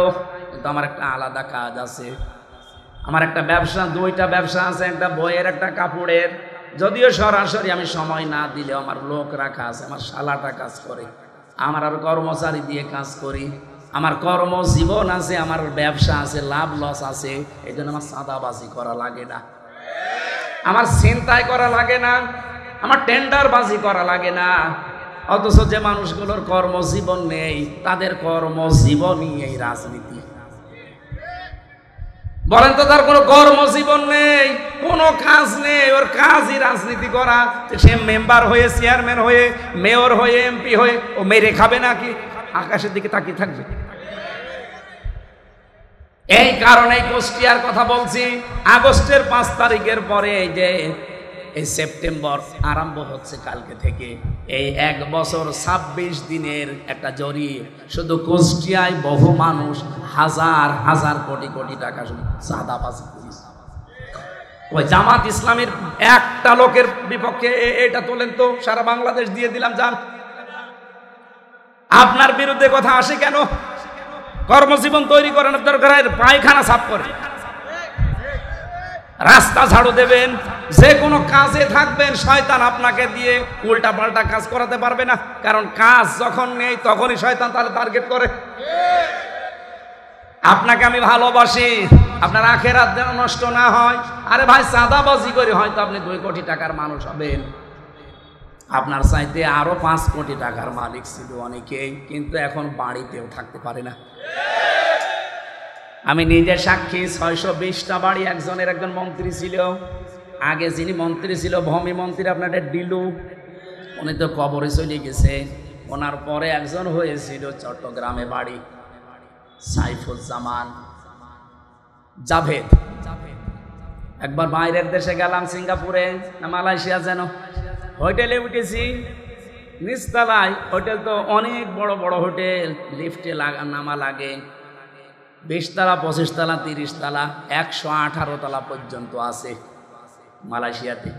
কিন্তু আমার একটা আলাদা কাজ আছে। আমার একটা ব্যবসা, 2টা ব্যবসা আছে, একটা বইয়ের, একটা কাপড়ের। যদিও সরাসরি আমি সময় না দিলে আমার লোক রাখা আছে, আমার শালাটা কাজ করে, আমার আর কর্মচারী দিয়ে কাজ করি, আমার কর্মজীবন আছে, আমার ব্যবসা আছে, লাভ লস আছে। এই জন্য আমার চাঁদাবাজি করা লাগে না, আমার ছিনতাই করা লাগে না, আমার টেন্ডারবাজি করা লাগে না। অথচ যে মানুষগুলোর কর্মজীবন নেই, তাদের কর্মজীবনই এই রাজনীতি। বলেন তো, তার কোনো কর্মজীবন নেই, কোনো কাজ নেই, ওর কাজই রাজনীতি করা। সে মেম্বার হয়ে, চেয়ারম্যান হয়ে, মেয়র হয়ে, এমপি হয়ে ও মেরে খাবে নাকি? আকাশের দিকে তাকিয়ে থাকবে। এই কারণে কুষ্টিয়ার কথা বলছি। আগস্টের 5 তারিখের পরে এই যে এই সেপ্টেম্বর আরম্ভ হচ্ছে কালকে থেকে, এই 1 বছর 26 দিনের একটা জরিপ, শুধু কুষ্টিয়ায় বহু মানুষ হাজার হাজার কোটি কোটি টাকা শুধু চাঁদাবাজি করেছে। ওই জামাত ইসলামের একটা লোকের বিপক্ষে এটা তোলেন তো, সারা বাংলাদেশ দিয়ে দিলাম। যান, আপনার বিরুদ্ধে কথা আসে কেন? কর্মজীবন তৈরি করেন, দরকার পায়খানা সাফ করেন, রাস্তা ঝাড়ু দেবেন, যে কোনো কাজে থাকবেন। শয়তান আপনাকে দিয়ে উল্টা পাল্টা কাজ করাতে পারবে না, কারণ কাজ যখন নেই তখনই শয়তান তাহলে টার্গেট করে। আপনাকে আমি ভালোবাসি, আপনার আখেরাত যেন নষ্ট না হয়। আরে ভাই, চাঁদাবাজি করে হয়তো আপনি 2 কোটি টাকার মানুষ হবেন, আপনার চাইতে আরো 5 কোটি টাকার মালিক ছিল অনেকেই, কিন্তু এখন বাড়িতেও থাকতে পারে না। আমি নিজে সাক্ষী, 620টা বাড়ি একজন মন্ত্রী ছিল। আগে যিনি মন্ত্রী ছিল, ভূমি মন্ত্রী, আপনার ডিলু, উনি তো কবরে চলে গেছে। ওনার পরে একজন হয়েছিল চট্টগ্রামে বাড়ি, সাইফুজ্জামান জাভেদ। একবার বাইরের দেশে গেলাম, সিঙ্গাপুরে না মালয়েশিয়া যেন, হোটেলে উঠেছি। নিচতলায় হোটেল, তো অনেক বড় বড় হোটেল, লিফটে নামা লাগে। 20 তলা, 25 তলা, 30 তলা, 118 তলা পর্যন্ত আছে মালয়েশিয়াতে।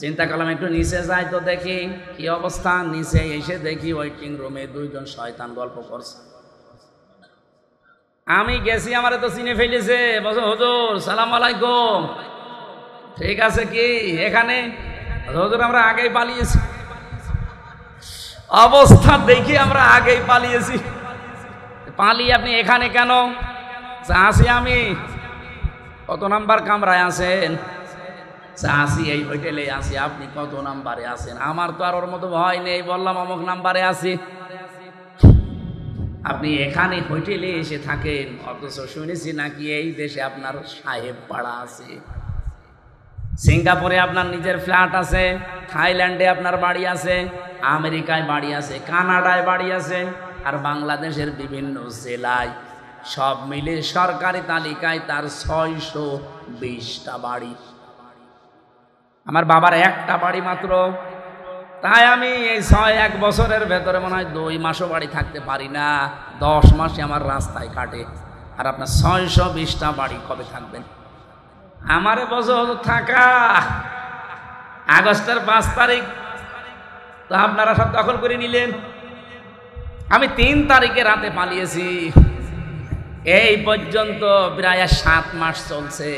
চিন্তা করলাম একটু নিচে যাই তো দেখি কি অবস্থা। নিচে এসে দেখি ওয়েটিং রুমে 2 জন শয়তান গল্প করছে। আমি গেছি, আমারে তো চিনে ফেলেছে, বলছে হুজুর সালাম আলাইকুম। ঠিক আছে, কি এখানে? হুজুর আমরা আগেই পালিয়েছি। অবস্থা দেখি আমরা আগেই পালিয়েছি। পালিয়ে আপনি এখানে কেন? আসি আমি। কত নাম্বার কামরায় আছেন? আসি এই হোটেলে আছি। আপনি কত নাম্বারে আছেন? আমার তো আর ওর মতো ভয় নেই, বললাম অমুক নাম্বারে আছি। আপনি এখানে হোটেলে এসে থাকেন, অথচ শুনেছি নাকি এই দেশে আপনার সাহেব পাড়া আছে, সিঙ্গাপুরে আপনার নিজের ফ্ল্যাট আছে, থাইল্যান্ডে আপনার বাড়ি আছে, আমেরিকায় বাড়ি আছে, কানাডায় বাড়ি আছে, আর বাংলাদেশের বিভিন্ন জেলায় সব মিলে সরকারি তালিকায় তার 620টা বাড়ি। আমার বাবার একটা বাড়ি মাত্র। তাই আমি এই 1 বছরের ভেতরে মনে হয় 2 মাসও বাড়ি থাকতে পারি না। 10 মাসে আমার রাস্তায় কাটে। আর আপনার 620টা বাড়ি কবে থাকবেন? আমারে বছর থাকা আগস্টের 5 তারিখ, তো আপনারা সব দখল করে নিলেন। আমি 3 তারিখে রাতে পালিয়েছি। এই পর্যন্ত প্রায় 7 মাস চলছে।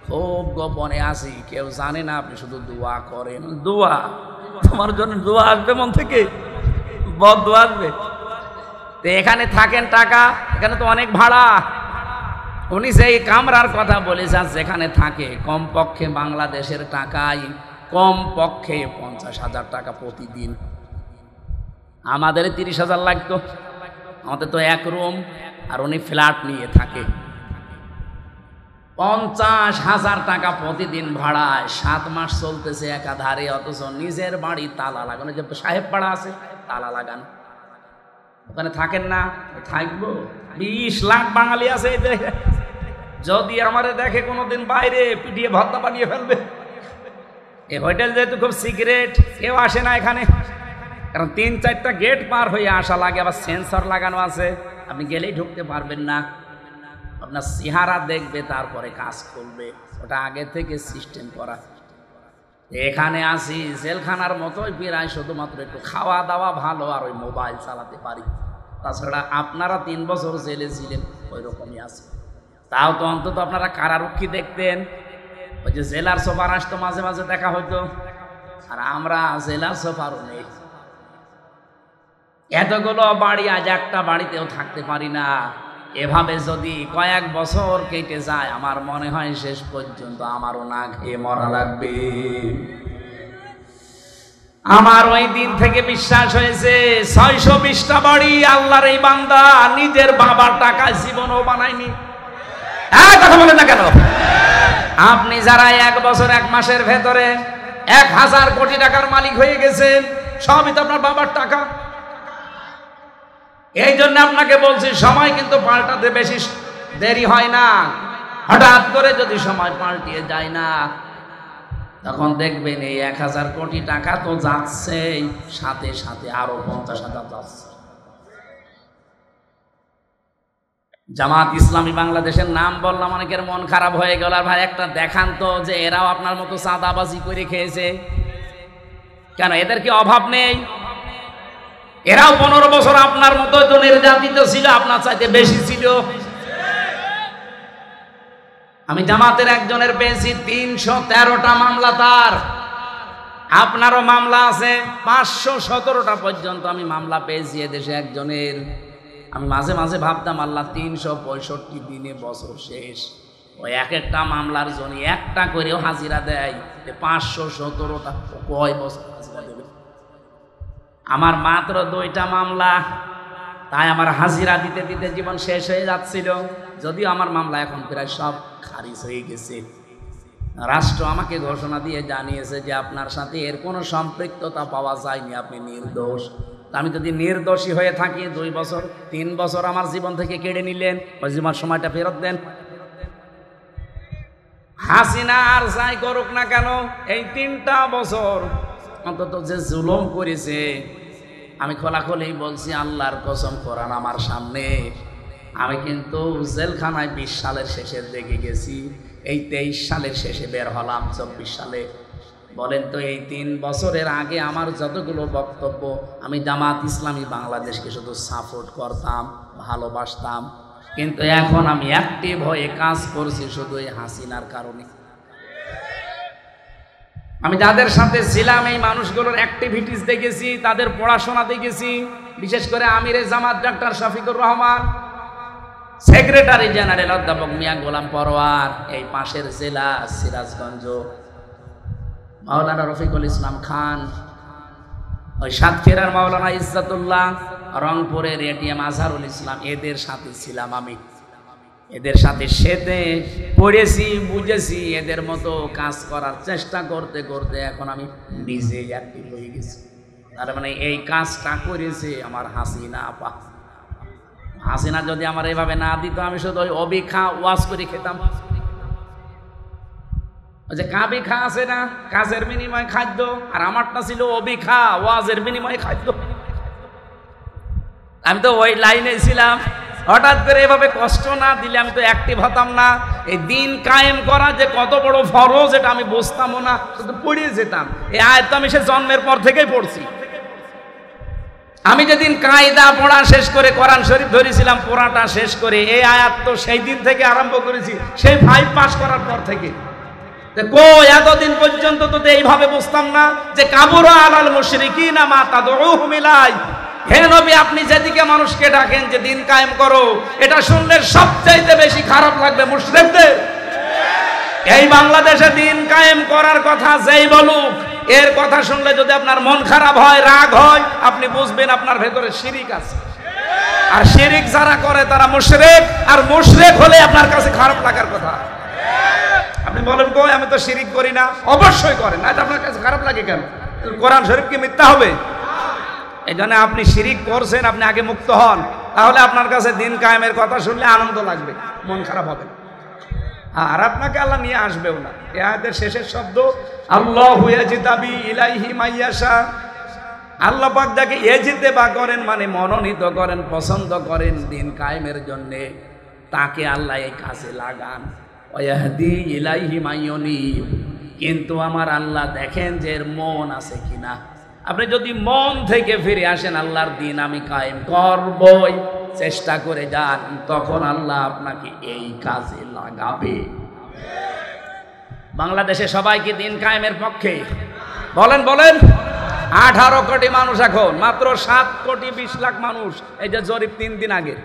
খুব গোপনে আছি, কেউ জানে না। আপনি শুধু দোয়া করেন। দোয়া? তোমার জন্য দোয়া আসবে মন থেকে? বদদোয়া আসবে? তো এখানে থাকেন টাকা, এখানে তো অনেক ভাড়া। উনি সেই কামরার কথা বলেছেন, যেখানে থাকে কমপক্ষে বাংলাদেশের টাকায় কমপক্ষে 50,000 টাকা প্রতিদিন। আমাদের 30,000 লাগতো। আমাদের তো 1 রুম, আর উনি ফ্ল্যাট নিয়ে থাকে। 50,000 টাকা প্রতিদিন ভাড়ায় 7 মাস চলতেছে একাধারে, অথচ নিজের বাড়ি তালা লাগানো। যে সাহেব পাড়া আছে, তালা লাগানো। ওখানে থাকেন না? থাকবো। 20 লাখ বাঙালি আছে এই দেশে। যদি আমারে দেখে কোনোদিন বাইরে, পিটিয়ে ভর্তা বানিয়ে ফেলবে। এই হোটেল যেহেতু খুব সিক্রেট, কেউ আসে না এখানে, কারণ 3-4টা গেট পার হয়ে আসা লাগে। আবার সেন্সর লাগানো আছে, আপনি গেলেই ঢুকতে পারবেন না। আপনার চেহারা দেখবে, তারপরে কাজ করবে। ওটা আগে থেকে সিস্টেম করা। এখানে আসি জেলখানার মতোই প্রায়, শুধুমাত্র একটু খাওয়া দাওয়া ভালো, আর ওই মোবাইল চালাতে পারি। তাছাড়া আপনারা 3 বছর জেলে ছিলেন, ওই রকমই আছে। তাও তো অন্তত আপনারা কারারক্ষী দেখতেন। ওই যে জেলার সোফার আসতো, মাঝে মাঝে দেখা হতো। আর আমরা জেলার সোফারও নেই। এতগুলো বাড়ি, আজ একটা বাড়িতেও থাকতে পারি না। এভাবে যদি কয়েক বছর কেটে যায়, আমার মনে হয় শেষ পর্যন্ত আমারও না খেয়ে মরা লাগবে। আমার ওই দিন থেকে বিশ্বাস হয়েছে 620টা বাড়ি আল্লাহর এই বান্দা নিজের বাবার টাকায় জীবনও বানায়নি। কথা বলেন না কেন? আপনি যারা 1 বছর 1 মাসের ভেতরে 1000 কোটি টাকার মালিক হয়ে গেছেন, সবই তো আপনার বাবার টাকা। এই জন্য আপনাকে বলছি, সময় কিন্তু পাল্টাতে বেশি দেরি হয় না। হঠাৎ করে যদি সময় পাল্টিয়ে যায় না, তখন দেখবেন এই 1000 কোটি টাকা তো যাচ্ছে, সাথে সাথে আরো 50,000 যাচ্ছে। জামাত ইসলামী বাংলাদেশের নাম বললাম, অনেকের মন খারাপ হয়ে গেল। আর ভাই একটা দেখান তো যে এরাও আপনার মতো চাঁদাবাজি করে খেয়েছে। কেন এদের কি অভাব নেই? এরাও 15 বছর আপনার মতো তো নির্যাতিত ছিল, আপনার চাইতে বেশি ছিল। আমি জামাতের একজনের পেয়েছি 313টা মামলা তার। আপনারও মামলা আছে 517টা পর্যন্ত আমি মামলা পেয়েছি এদেশে একজনের। আমি মাঝে মাঝে ভাবতাম, আল্লাহ 365 দিনে বছর শেষ, ওই একটা মামলার জন্য একটা করেও হাজিরা দেয়, 517টা কয় বছর হাজিরা দেবে? আমার মাত্র 2টা মামলা, তাই আমার হাজিরা দিতে দিতে জীবন শেষ হয়ে যাচ্ছিল। যদিও আমার মামলা এখন প্রায় সব খারিজ হয়ে গেছে। রাষ্ট্র আমাকে ঘোষণা দিয়ে জানিয়েছে যে আপনার সাথে এর কোনো সম্পৃক্ততা পাওয়া যায়নি, আপনি নির্দোষ। আমি যদি নির্দোষী হয়ে থাকি, 2 বছর 3 বছর আমার জীবন থেকে কেড়ে নিলেন, ওই জীবন সময়টা ফেরত দেন। হাসিনা আর যাই করুক না কেন, এই 3টা বছর অন্তত যে জুলুম করেছে, আমি খোলাখুলি বলছি, আল্লাহর কসম, কোরআন আমার সামনে, আমি কিন্তু জেলখানায় 20 সালের শেষের দিকে গেছি, এই 23 সালের শেষে বের হলাম 24 সালে। বলেন তো, এই 3 বছরের আগে আমার যতগুলো বক্তব্য, আমি জামাত ইসলামী বাংলাদেশকে শুধু সাপোর্ট করতাম, ভালোবাসতাম, কিন্তু এখন আমি অ্যাক্টিভ হয়ে কাজ করছি শুধু এই হাসিনার কারণে। আমি যাদের সাথে ছিলাম এই মানুষগুলোর অ্যাক্টিভিটিস দেখেছি, তাদের পড়াশোনা দেখেছি, বিশেষ করে আমিরে Jamaat doctor Shafiqur Rahman, secretary general অধ্যাপক মিয়া গোলাম পরোয়ার, এই পাশের জেলা সিরাজগঞ্জ মাওলানা রফিকুল ইসলাম খান, ওই সাতক্ষীরার মাওলানা ইজ্জাতুল্লাহ, রংপুরের এটিএম আজহারুল ইসলাম, এদের সাথে ছিলাম আমি। এদের সাথে সেতে পড়েছি, বুঝেছি, এদের মতো কাজ করার চেষ্টা করতে করতে এখন আমি নিজে অ্যাক্টিভ হয়ে গেছি। তার মানে এই কাজটা করেছে আমার হাসিনা আপা। হাসিনা যদি আমার এভাবে না দিত, আমি শুধু ওই অবিখা ওয়াজ করে খেতাম। ওই যে কাবি খা আছে না, কাজের বিনিময়ে খাদ্য, আর আমারটা ছিল অবিখা ওয়াজের বিনিময়ে খাদ্য। আমি তো ওই লাইনে ছিলাম। হঠাৎ করে এভাবে কষ্ট না দিলে আমি তো অ্যাক্টিভ হতাম না। এই দিন কায়েম করা যে কত বড় ফরজ, এটা আমি বুঝতামও না, শুধু পড়িয়ে যেতাম। এই আয়াত তো আমি সে জন্মের পর থেকেই পড়ছি। আমি যেদিন কায়দা পড়া শেষ করে কোরআন শরীফ ধরেছিলাম, পড়াটা শেষ করে এই আয়াত তো সেই দিন থেকে আরম্ভ করেছি, সেই 5 পাস করার পর থেকে। এতদিন পর্যন্ত তো এইভাবে বুঝতাম না যে কাবুরা আলাল মুশরিকিনা মা তাদউহুম ইলাই। হে নবী, আপনি যেদিকে মানুষকে ডাকেন যে দিন কায়েম করো, এটা শুনলে সবচাইতে বেশি খারাপ লাগবে মুশরিকদের। এই বাংলাদেশে দিন কায়েম করার কথা যেই বলুক, এর কথা শুনলে যদি আপনার মন খারাপ হয়, রাগ হয়, আপনি বুঝবেন আপনার ভেতরে শিরিক আছে। আর শিরিক যারা করে তারা মুশরিক, আর মুশরিক হলে আপনার কাছে খারাপ লাগার কথা। আপনি বলেন, কই আমি তো শিরিক করি না। অবশ্যই করেন, না এটা আপনার কাছে খারাপ লাগে কেন? কোরআন শরীফ কি মিথ্যা হবে? এই জন্য আপনি শিরিক করছেন, আপনি আগে মুক্ত হন, তাহলে আপনার কাছে দিন কায়েমের কথা শুনলে আনন্দ লাগবে, মন খারাপ হবে না। আর আপনাকে আল্লাহ নিয়ে আসবেও না। এই আয়াতের শেষের শব্দ আল্লাহু ইয়াজতাবি ইলাইহি মাইয়াশা। আল্লাহ পাক যাকে ইজতিবা করেন, মানে মনোনীত করেন, পছন্দ করেন দিন কায়েমের জন্য, তাকে আল্লাহ এই কাজে লাগান। ওয়াহদি ইলাইহি মাইয়ুনিব। কিন্তু আমার আল্লাহ দেখেন যে এর মন আছে কিনা। আপনি যদি মন থেকে ফিরে আসেন, আল্লাহর দিন আমি কায়েম করবই, চেষ্টা করে যান, তখন আল্লাহ আপনাকে এই কাজে লাগাবে। বাংলাদেশে সবাই কি দিন কায়েমের পক্ষে? বলেন বলেন। 18 কোটি মানুষ, এখন মাত্র 7 কোটি 20 লাখ মানুষ। এই যে জরিপ 3 দিন আগে,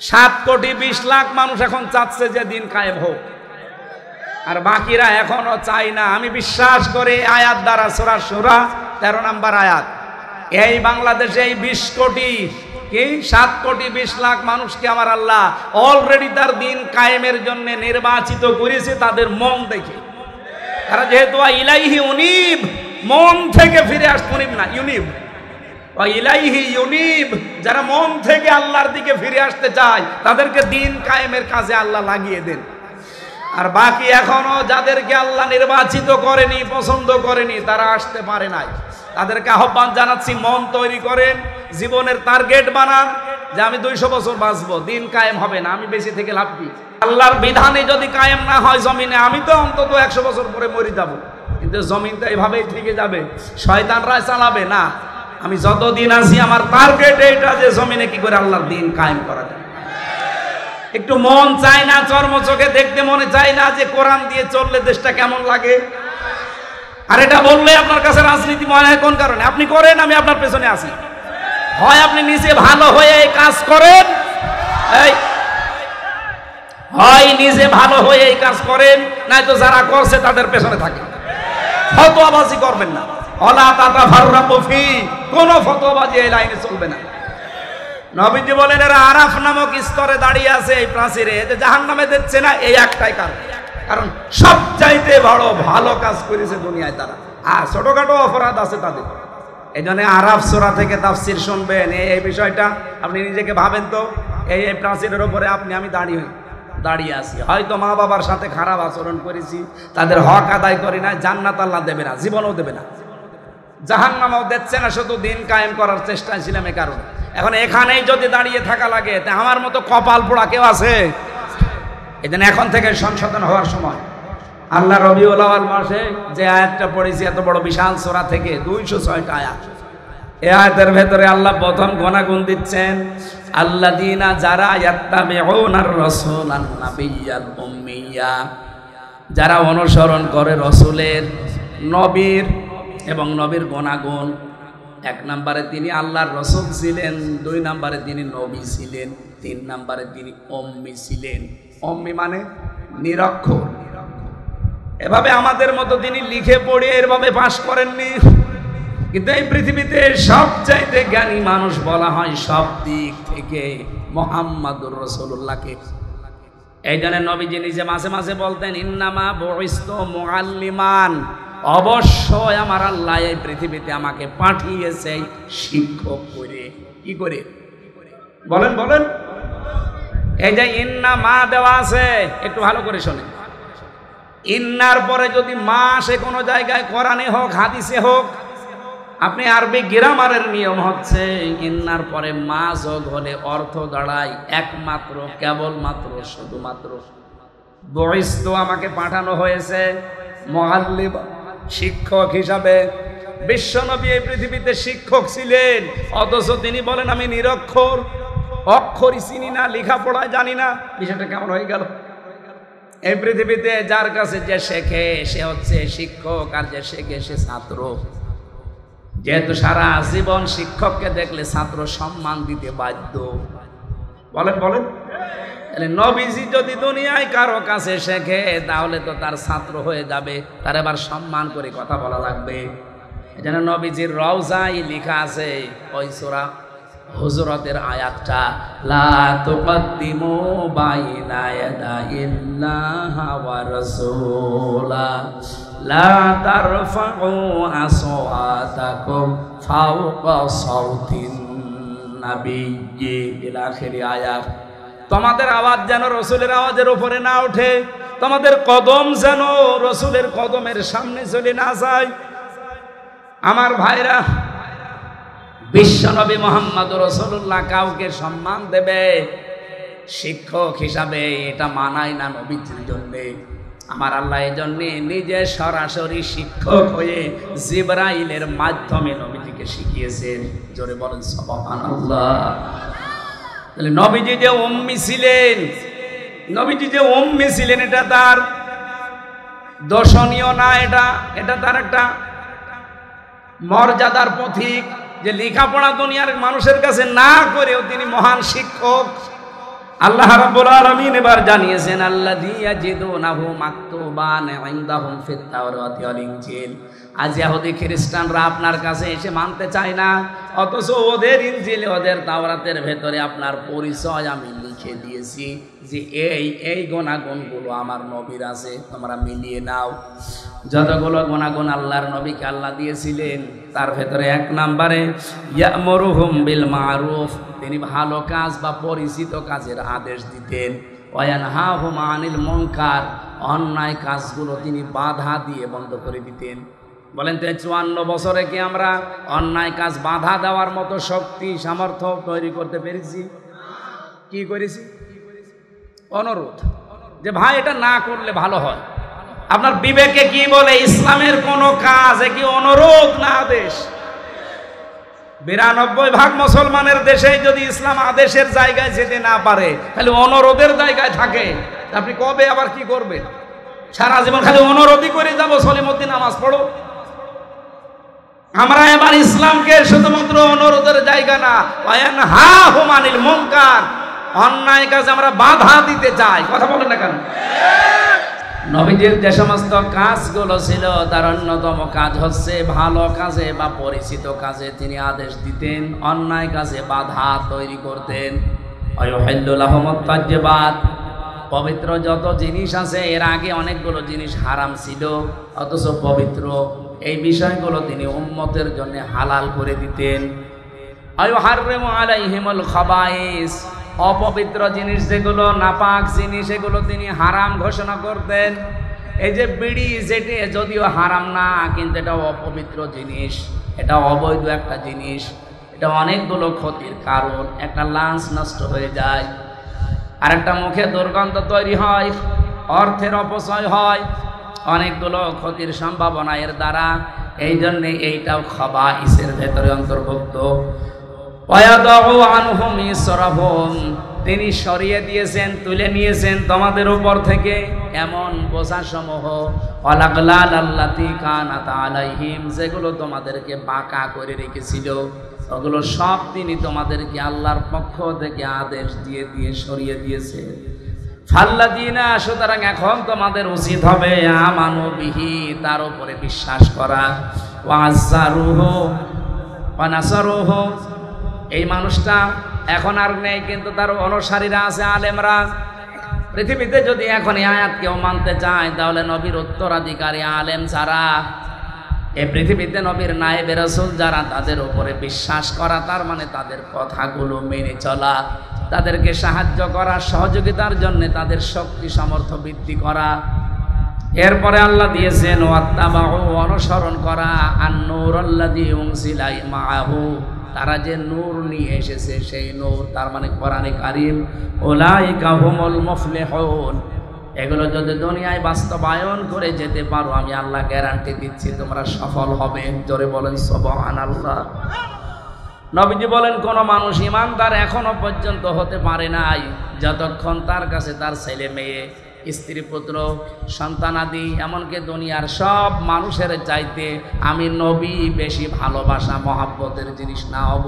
7 কোটি 20 লাখ মানুষ এখন চাচ্ছে যে দিন কায়েম হোক, আর বাকিরা এখনো চাই না। আমি বিশ্বাস করে আয়াত দ্বারা, সূরা শুরা 13 নম্বর আয়াত, এই বাংলাদেশে এই 20 কোটি কি 7 কোটি 20 লাখ মানুষকে আমার আল্লাহ অলরেডি তার দিন কায়েমের জন্য নির্বাচিত করেছে তাদের মন দেখে। তারা যেহেতু ইলাইহি উনিব, মন থেকে ফিরে আসতে, উনিব না ইউনিব, ইলাইহি ইউনিব, যারা মন থেকে আল্লাহর দিকে ফিরে আসতে চায় তাদেরকে দিন কায়েমের কাজে আল্লাহ লাগিয়ে দেন। আর বাকি এখনো যাদেরকে আল্লাহ নির্বাচিত করেনি, পছন্দ করেনি, তারা আসতে পারে নাই, তাদেরকে আহ্বান জানাচ্ছি, মন তৈরি করেন, জীবনের টার্গেট বানান যে আমি 200 বছর বাঁচবো, দিন কায়েম হবে না, আমি বেঁচে থেকে লাভ কি? আল্লাহর বিধানে যদি কায়েম না হয় জমিনে, আমি তো অন্তত 100 বছর পরে মরে যাব, কিন্তু জমিন তো এভাবেই থেকে যাবে, শয়তানরা চালাবে না। আমি যতদিন আছি আমার টার্গেট এইটা যে জমিনে কি করে আল্লাহর দিন কায়েম করা যায়। একটু মন চায় না, চর্ম চোখে দেখতে মনে চায় না যে কোরআন দিয়ে চললে দেশটা কেমন লাগে? আর এটা বললে আপনার কাছে রাজনীতি মনে হয় কোন কারণে? আপনি করেন, আমি আপনার পেছনে আছি। হয় আপনি নিজে ভালো হয়ে এই কাজ করেন, হয় নিজে ভালো হয়ে এই কাজ করেন, নয়তো যারা করছে তাদের পেছনে থাকে। ফতোয়াবাজি করবেন না, ওয়ালা তাতাফাররাকু ফি, কোন ফতোয়াবাজি এই লাইনে চলবে না। নবীজি বলেন এরা আরাফ নামক স্তরে দাঁড়িয়ে আছে এই প্রাচীরে, যে জাহান্নামে দিচ্ছে না, এই একটাই কারণ সবচাইতে বড় ভালো কাজ করেছে দুনিয়ায় তারা, আর ছোটখাটো অপরাধ আছে তাদের। এই জন্য আরাফ সূরা থেকে তাফসীর শুনবেন, এই বিষয়টা আপনি নিজেকে ভাবেন তো, এই প্রাচীরের উপরে আপনি আমি দাঁড়িয়ে আছি। হয়তো মা বাবার সাথে খারাপ আচরণ করেছি, তাদের হক আদায় করি না, জান্নাত আল্লাহ দেবে না, জীবনও দেবে না। জাহান্নামেও দিচ্ছে না, শুধু দিন কায়েম করার চেষ্টায় ছিলাম এ কারণে। এখন এখানেই যদি দাঁড়িয়ে থাকা লাগে, তা আমার মতো কপাল পোড়া কেউ আছে? এই জন্য এখন থেকে সংশোধন হওয়ার সময়। আল্লাহ রবিউল আউয়াল মাসে যে আয়াতটা পড়েছি এত বড় বিশাল সূরা থেকে 206টা আয়াত, এই আয়াতের ভেতরে আল্লাহ প্রথম গুণাগুণ দিচ্ছেন আল্লাযীনা যারা ইয়াত্তাবিউনার রাসূলান নাবিয়্যাল উম্মিয়্যা, যারা অনুসরণ করে রসুলের, নবীর এবং নবীর গুণাগুণ। 1 নম্বরে তিনি আল্লাহর রসুল ছিলেন, 2 নম্বরে তিনি নবী ছিলেন, 3 নম্বরে তিনি উম্মি ছিলেন। উম্মি মানে নিরক্ষর। এভাবে আমাদের মতো তিনি লিখে পড়ে এভাবে পাশ করেননি, কিন্তু এই পৃথিবীতে সবচাইতে জ্ঞানী মানুষ বলা হয় সব দিক থেকে মুহাম্মাদুর রাসূলুল্লাহকে। এই জন্য নবীজি নিজে মাঝে মাঝে বলতেন ইন্নামা বুইস্তু মুআল্লিমান, অবশ্যই আমার আল্লাহ এই পৃথিবীতে আমাকে পাঠিয়েছে শিক্ষক করে। কি করে বলেন বলেন? এই যে ইন্না মা দেওয়া আছে, একটু ভালো করে শোনেন। ইন্নার পরে যদি মা আসে কোনো জায়গায়, কোরআনে হোক হাদিসে হোক, আপনি আরবি গ্রামারের নিয়ম হচ্ছে ইন্নার পরে মা যোগ হলে অর্থ দাঁড়ায় একমাত্র, কেবলমাত্র, শুধুমাত্র। বুইস্তু আমাকে পাঠানো হয়েছে মুআল্লিম, শিক্ষক হিসাবে। বিশ্বনবী এই পৃথিবীতে শিক্ষক ছিলেন, অথচ তিনি বলেন আমি নিরক্ষর, অক্ষরই চিনি না, লেখাপড়ায় জানি না। বিষয়টা কেমন হয়ে গেল? এই পৃথিবীতে যার কাছে যে শেখে সে হচ্ছে শিক্ষক, আর যে শেখে সে ছাত্র। যেহেতু সারা জীবন শিক্ষককে দেখলে ছাত্র সম্মান দিতে বাধ্য। বলেন বলেন? নবীজি যদি দুনিয়ায় কারো কাছে শেখে তাহলে তো তার ছাত্র হয়ে যাবে, তার এবার সম্মান করে কথা বলা লাগবে। এজন্য নবীজির রওজায় লেখা আছে ওই সূরা হুজুরাতের আয়াতটা, লা তুকদ্দিমু বাইনা ইয়াদাইল্লাহি ওয়া রাসূলা লা তারফাউ আসওয়াতাকুম ফাওকা সাউতিন নাবিয়্যি ইলা আখিরি আয়াত। তোমাদের আওয়াজ যেন রসুলের আওয়াজের উপরে না ওঠে, তোমাদের কদম যেন রসুলের কদমের সামনে চলে না যায়। আমার ভাইরা, বিশ্বনবী মুহাম্মদুর রাসূলুল্লাহ কাউকে সম্মান দেবে শিক্ষক হিসাবে, এটা মানায় না নবীজির জন্য। আমার আল্লাহ এই জন্য নিজে সরাসরি শিক্ষক হয়ে জিবরাইলের মাধ্যমে নবীজিকে শিখিয়েছেন। জোরে বলেন সুবহানাল্লাহ। তাহলে নবীজি যে উম্মি ছিলেন, নবীজি যে উম্মি ছিলেন এটা তার দর্শনীয় না, এটা তার একটা মর্যাদার পথিক, যে লেখাপড়া দুনিয়ার মানুষের কাছে না করেও তিনি মহান শিক্ষক। আল্লাহ রাব্বুল আলামিন এবার জানিয়েছেন আল্লাযী ইয়াজিদুনাহু মাকতুবান ইনদাহুম ফিত তাওরাতি ওয়াল ইনজিল। আজ ইহুদি খ্রিস্টানরা আপনার কাছে এসে মানতে চায় না, অথচ ওদের ইনজিল, ওদের তাওরাতের ভেতরে আপনার পরিচয় আমি লিখে দিয়েছি যে এই গুণাগুণগুলো আমার নবীর আছে, তোমরা মিলিয়ে নাও। যতগুলো গুণাগুণ আল্লাহর নবীকে আল্লাহ দিয়েছিলেন তার ভেতরে 1 নম্বরে ইয়ামুরুহুম বিল মারুফ, তিনি ভালো কাজ বা পরিচিত কাজের আদেশ দিতেন। ওয়া ইয়ানহাহুম আনিল মুনকার, অন্যায় কাজগুলো তিনি বাধা দিয়ে বন্ধ করে দিতেন। বলেন তো 54 বছরে কি আমরা অন্যায় কাজ বাধা দেওয়ার মতো শক্তি সামর্থ্য তৈরি করতে পেরেছি? কি করেছি? অনুরোধ, যে ভাই এটা না করলে ভালো হয়। আপনার বিবেকে কি বলে? ইসলামের কোন কাজ কি অনুরোধ না আদেশ? 92% মুসলমানের দেশে যদি ইসলাম আদেশের জায়গায় যেতে না পারে, তাহলে অনুরোধের জায়গায় থাকে, আপনি কবে আবার কি করবেন? সারা জীবন খালি অনুরোধই করে যাবো, সলিমুদ্দিন নামাজ পড়ো। আমরা এবার ইসলামকে শুধুমাত্র অনুরোধের জায়গা না, ওয়ায়ানহাহুম আনিল মুনকার, অন্যায় কাজে আমরা বাধা দিতে চাই। কথা বলেন না কেন? নবীজির যে সমস্ত কাজগুলো ছিল তার অন্যতম কাজ হচ্ছে ভালো কাজে বা পরিচিত কাজে তিনি আদেশ দিতেন, অন্যায় কাজে বাধা তৈরি করতেন। ওয়ায়ুহিল্লু লাহুমুত তাজ্জিবাত, পবিত্র যত জিনিস আছে, এর আগে অনেকগুলো জিনিস হারাম ছিল অথচ পবিত্র, এই বিষয়গুলো তিনি উম্মতের জন্য হালাল করে দিতেন। ওয়ায়ুহাররিমু আলাইহিমুল খাবাইস, অপবিত্র জিনিস যেগুলো, নাপাক জিনিস, এগুলো তিনি হারাম ঘোষণা করতেন। এই যে বিড়ি, যেটি যদিও হারাম না কিন্তু এটা অপবিত্র জিনিস, এটা অবৈধ একটা জিনিস, এটা অনেকগুলো ক্ষতির কারণ। একটা লাঞ্চ নষ্ট হয়ে যায়, আর একটা মুখে দুর্গন্ধ তৈরি হয়, অর্থের অপচয় হয়, অনেকগুলো ক্ষতির সম্ভাবনা এর দ্বারা। এই জন্যে এইটাও খাবাইসের ভেতরে অন্তর্ভুক্ত। ওয়ায়াদাউ আনহুম ইসরাহুম, তিনি সরিয়ে দিয়েছেন, তুলে নিয়েছেন তোমাদের উপর থেকে এমন বোঝাসমূহ, ওয়ালাগলাল আল্লাতী কানাত আলাইহিম, যেগুলো তোমাদেরকে বাঁকা করে রেখেছিল, ওগুলো সব তিনি তোমাদেরকে আল্লাহর পক্ষ থেকে আদেশ দিয়ে দিয়ে সরিয়ে দিয়েছে। ফাল্লাযীনা, সুতরাং এখন তোমাদের উচিত হবে আমানু বিহি, তার উপরে বিশ্বাস করা, ওয়াজ্জারুহু ওয়া নাসারুহু, এই মানুষটা এখন আর নেই, কিন্তু তার অনুসারীরা আছে, আলেমরা। পৃথিবীতে যদি এখন এই আয়াত কেউ মানতে চায়, তাহলে নবীর উত্তরাধিকারী আলেম যারা, এই পৃথিবীতে নবীর নায়েবে রাসূল যারা, তাদের উপরে বিশ্বাস করা, তার মানে তাদের কথাগুলো মেনে চলা, তাদেরকে সাহায্য করা, সহযোগিতার জন্য তাদের শক্তি সামর্থ্য বৃদ্ধি করা। এরপরে আল্লাহ দিয়েছেন ওয়াত্তাবাউ, অনুসরণ করা, আন-নূর আল্লাযী উনজিলা মাআহু, তারা যে নূর নিয়ে এসেছে সেই নূর, তার মানে কোরআনে কারীম। উলাইকা হুমুল মুফলিহুন, এগুলো যদি দুনিয়ায় বাস্তবায়ন করে যেতে পারো, আমি আল্লাহ গ্যারান্টি দিচ্ছি তোমরা সফল হবে। জোরে বলেন সুবহানাল্লাহ। নবীজি বলেন, কোন মানুষ ইমানদার এখনো পর্যন্ত হতে পারে নাই যতক্ষণ তার কাছে তার ছেলে মেয়ে, স্ত্রী পুত্র, সন্তানাদি, এমনকি দুনিয়ার সব মানুষের চাইতে আমি নবী বেশি ভালোবাসা মহাব্বতের জিনিস না হব।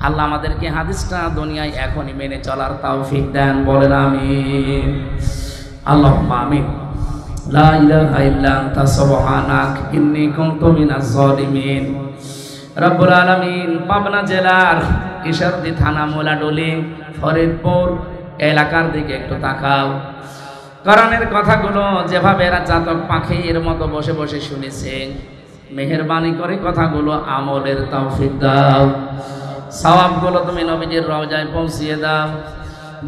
আল্লাহ আমাদেরকে হাদিসটা দুনিয়ায় এখনই মেনে চলার তৌফিক দেন, বলেন আমিন। আল্লাহুম্মা আমিন। লা ইলাহা ইল্লা আনতা সুবহানাক ইন্নী কুনতু মিনাজ জালিমিন। রব্বুল আলামিন পাবনা জেলার ঈশ্বরদী থানা মোলাডলি ফরিদপুর এলাকার দিকে একটু তাকাও। কোরআনের কথাগুলো যেভাবে এরা চাতক পাখির মতো বসে বসে শুনেছে, মেহেরবানি করে কথাগুলো আমলের তৌফিক দাও। সওয়াবগুলো তুমি নবীজির রওজায় পৌঁছিয়ে দাও।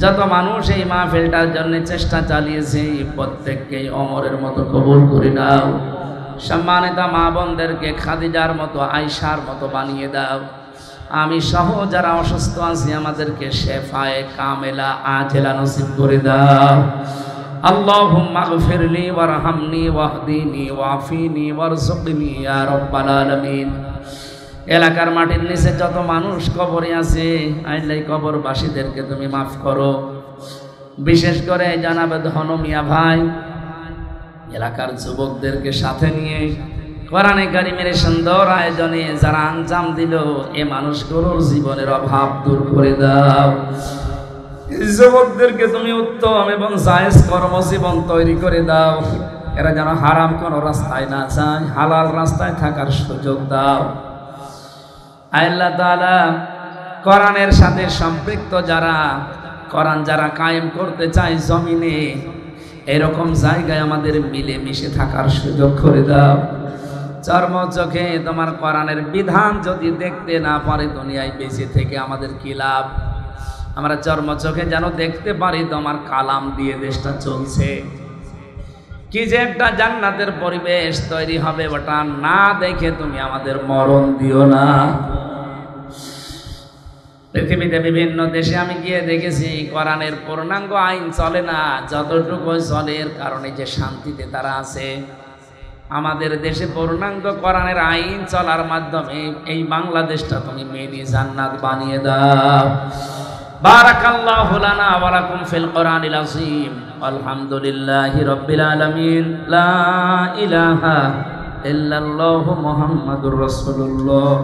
যত মানুষ এই মাহফিলটার জন্য চেষ্টা চালিয়েছে, প্রত্যেককে ওমরের মতো কবুল করে নাও। সম্মানিত মা বোনদেরকে খাদিজার মতো, আয়েশার মতো বানিয়ে দাও। আমি সহ যারা অসুস্থ আছি, আমাদেরকে শেফায়ে কামেলা আজেলা নসিব করে দাও। আল্লাহুম্মা গফিরলি ওয়ারহামনি ওয়াহদিনি ওয়াফিনি ওয়ারযুকনি ইয়া রাব্বাল আলামিন। এলাকার মাটির নিচে যত মানুষ কবরে আছে, আল্লাহ কবরবাসীদেরকে তুমি মাফ করো। বিশেষ করে জানাবে ধন মিয়া ভাই, এলাকার যুবকদেরকে সাথে নিয়ে কোরআনে কারীমের সুন্দর আয়োজনে যারা আঞ্জাম দিল, এ মানুষগুলোর জীবনের অভাব দূর করে দাও। যুবকদেরকে তুমি উত্তম এবং জায়েজ কর্মজীবন তৈরি করে দাও। এরা যেন হারাম কোনো রাস্তায় না যায়, হালাল রাস্তায় থাকার সুযোগ দাও। আল্লাহ তাআলা কোরআনের সাথে সম্পৃক্ত যারা, কোরআন যারা কায়েম করতে চায় জমিনে, এরকম জায়গায় আমাদের মিলে মিশে থাকার সুযোগ করে দাও। চর্ম চোখে তোমার কোরআনের বিধান যদি দেখতে না পারে, দুনিয়ায় বেঁচে থেকে আমাদের কি লাভ? আমরা চর্ম চোখে যেন দেখতে পারি তোমার কালাম দিয়ে দেশটা চলছে, কি যে একটা জান্নাতের পরিবেশ তৈরি হবে, ওটা না দেখে তুমি আমাদের মরণ দিও না। পৃথিবীতে বিভিন্ন দেশে আমি গিয়ে দেখেছি কোরআনের পূর্ণাঙ্গ আইন চলে না, যতটুকু চলে এর কারণে যে শান্তিতে তারা আছে। আমাদের দেশে পূর্ণাঙ্গ কোরআনের আইন চলার মাধ্যমে এই বাংলাদেশটা তুমি মেনে জান্নাত বানিয়ে দাও। বারাকাল্লাহু লানা ওয়া লাকুম ফিল কোরআনিল আযীম। আলহামদুলিল্লাহি রাব্বিল আলামিন। লা ইলাহা ইল্লাল্লাহু মুহাম্মাদুর রাসূলুল্লাহ।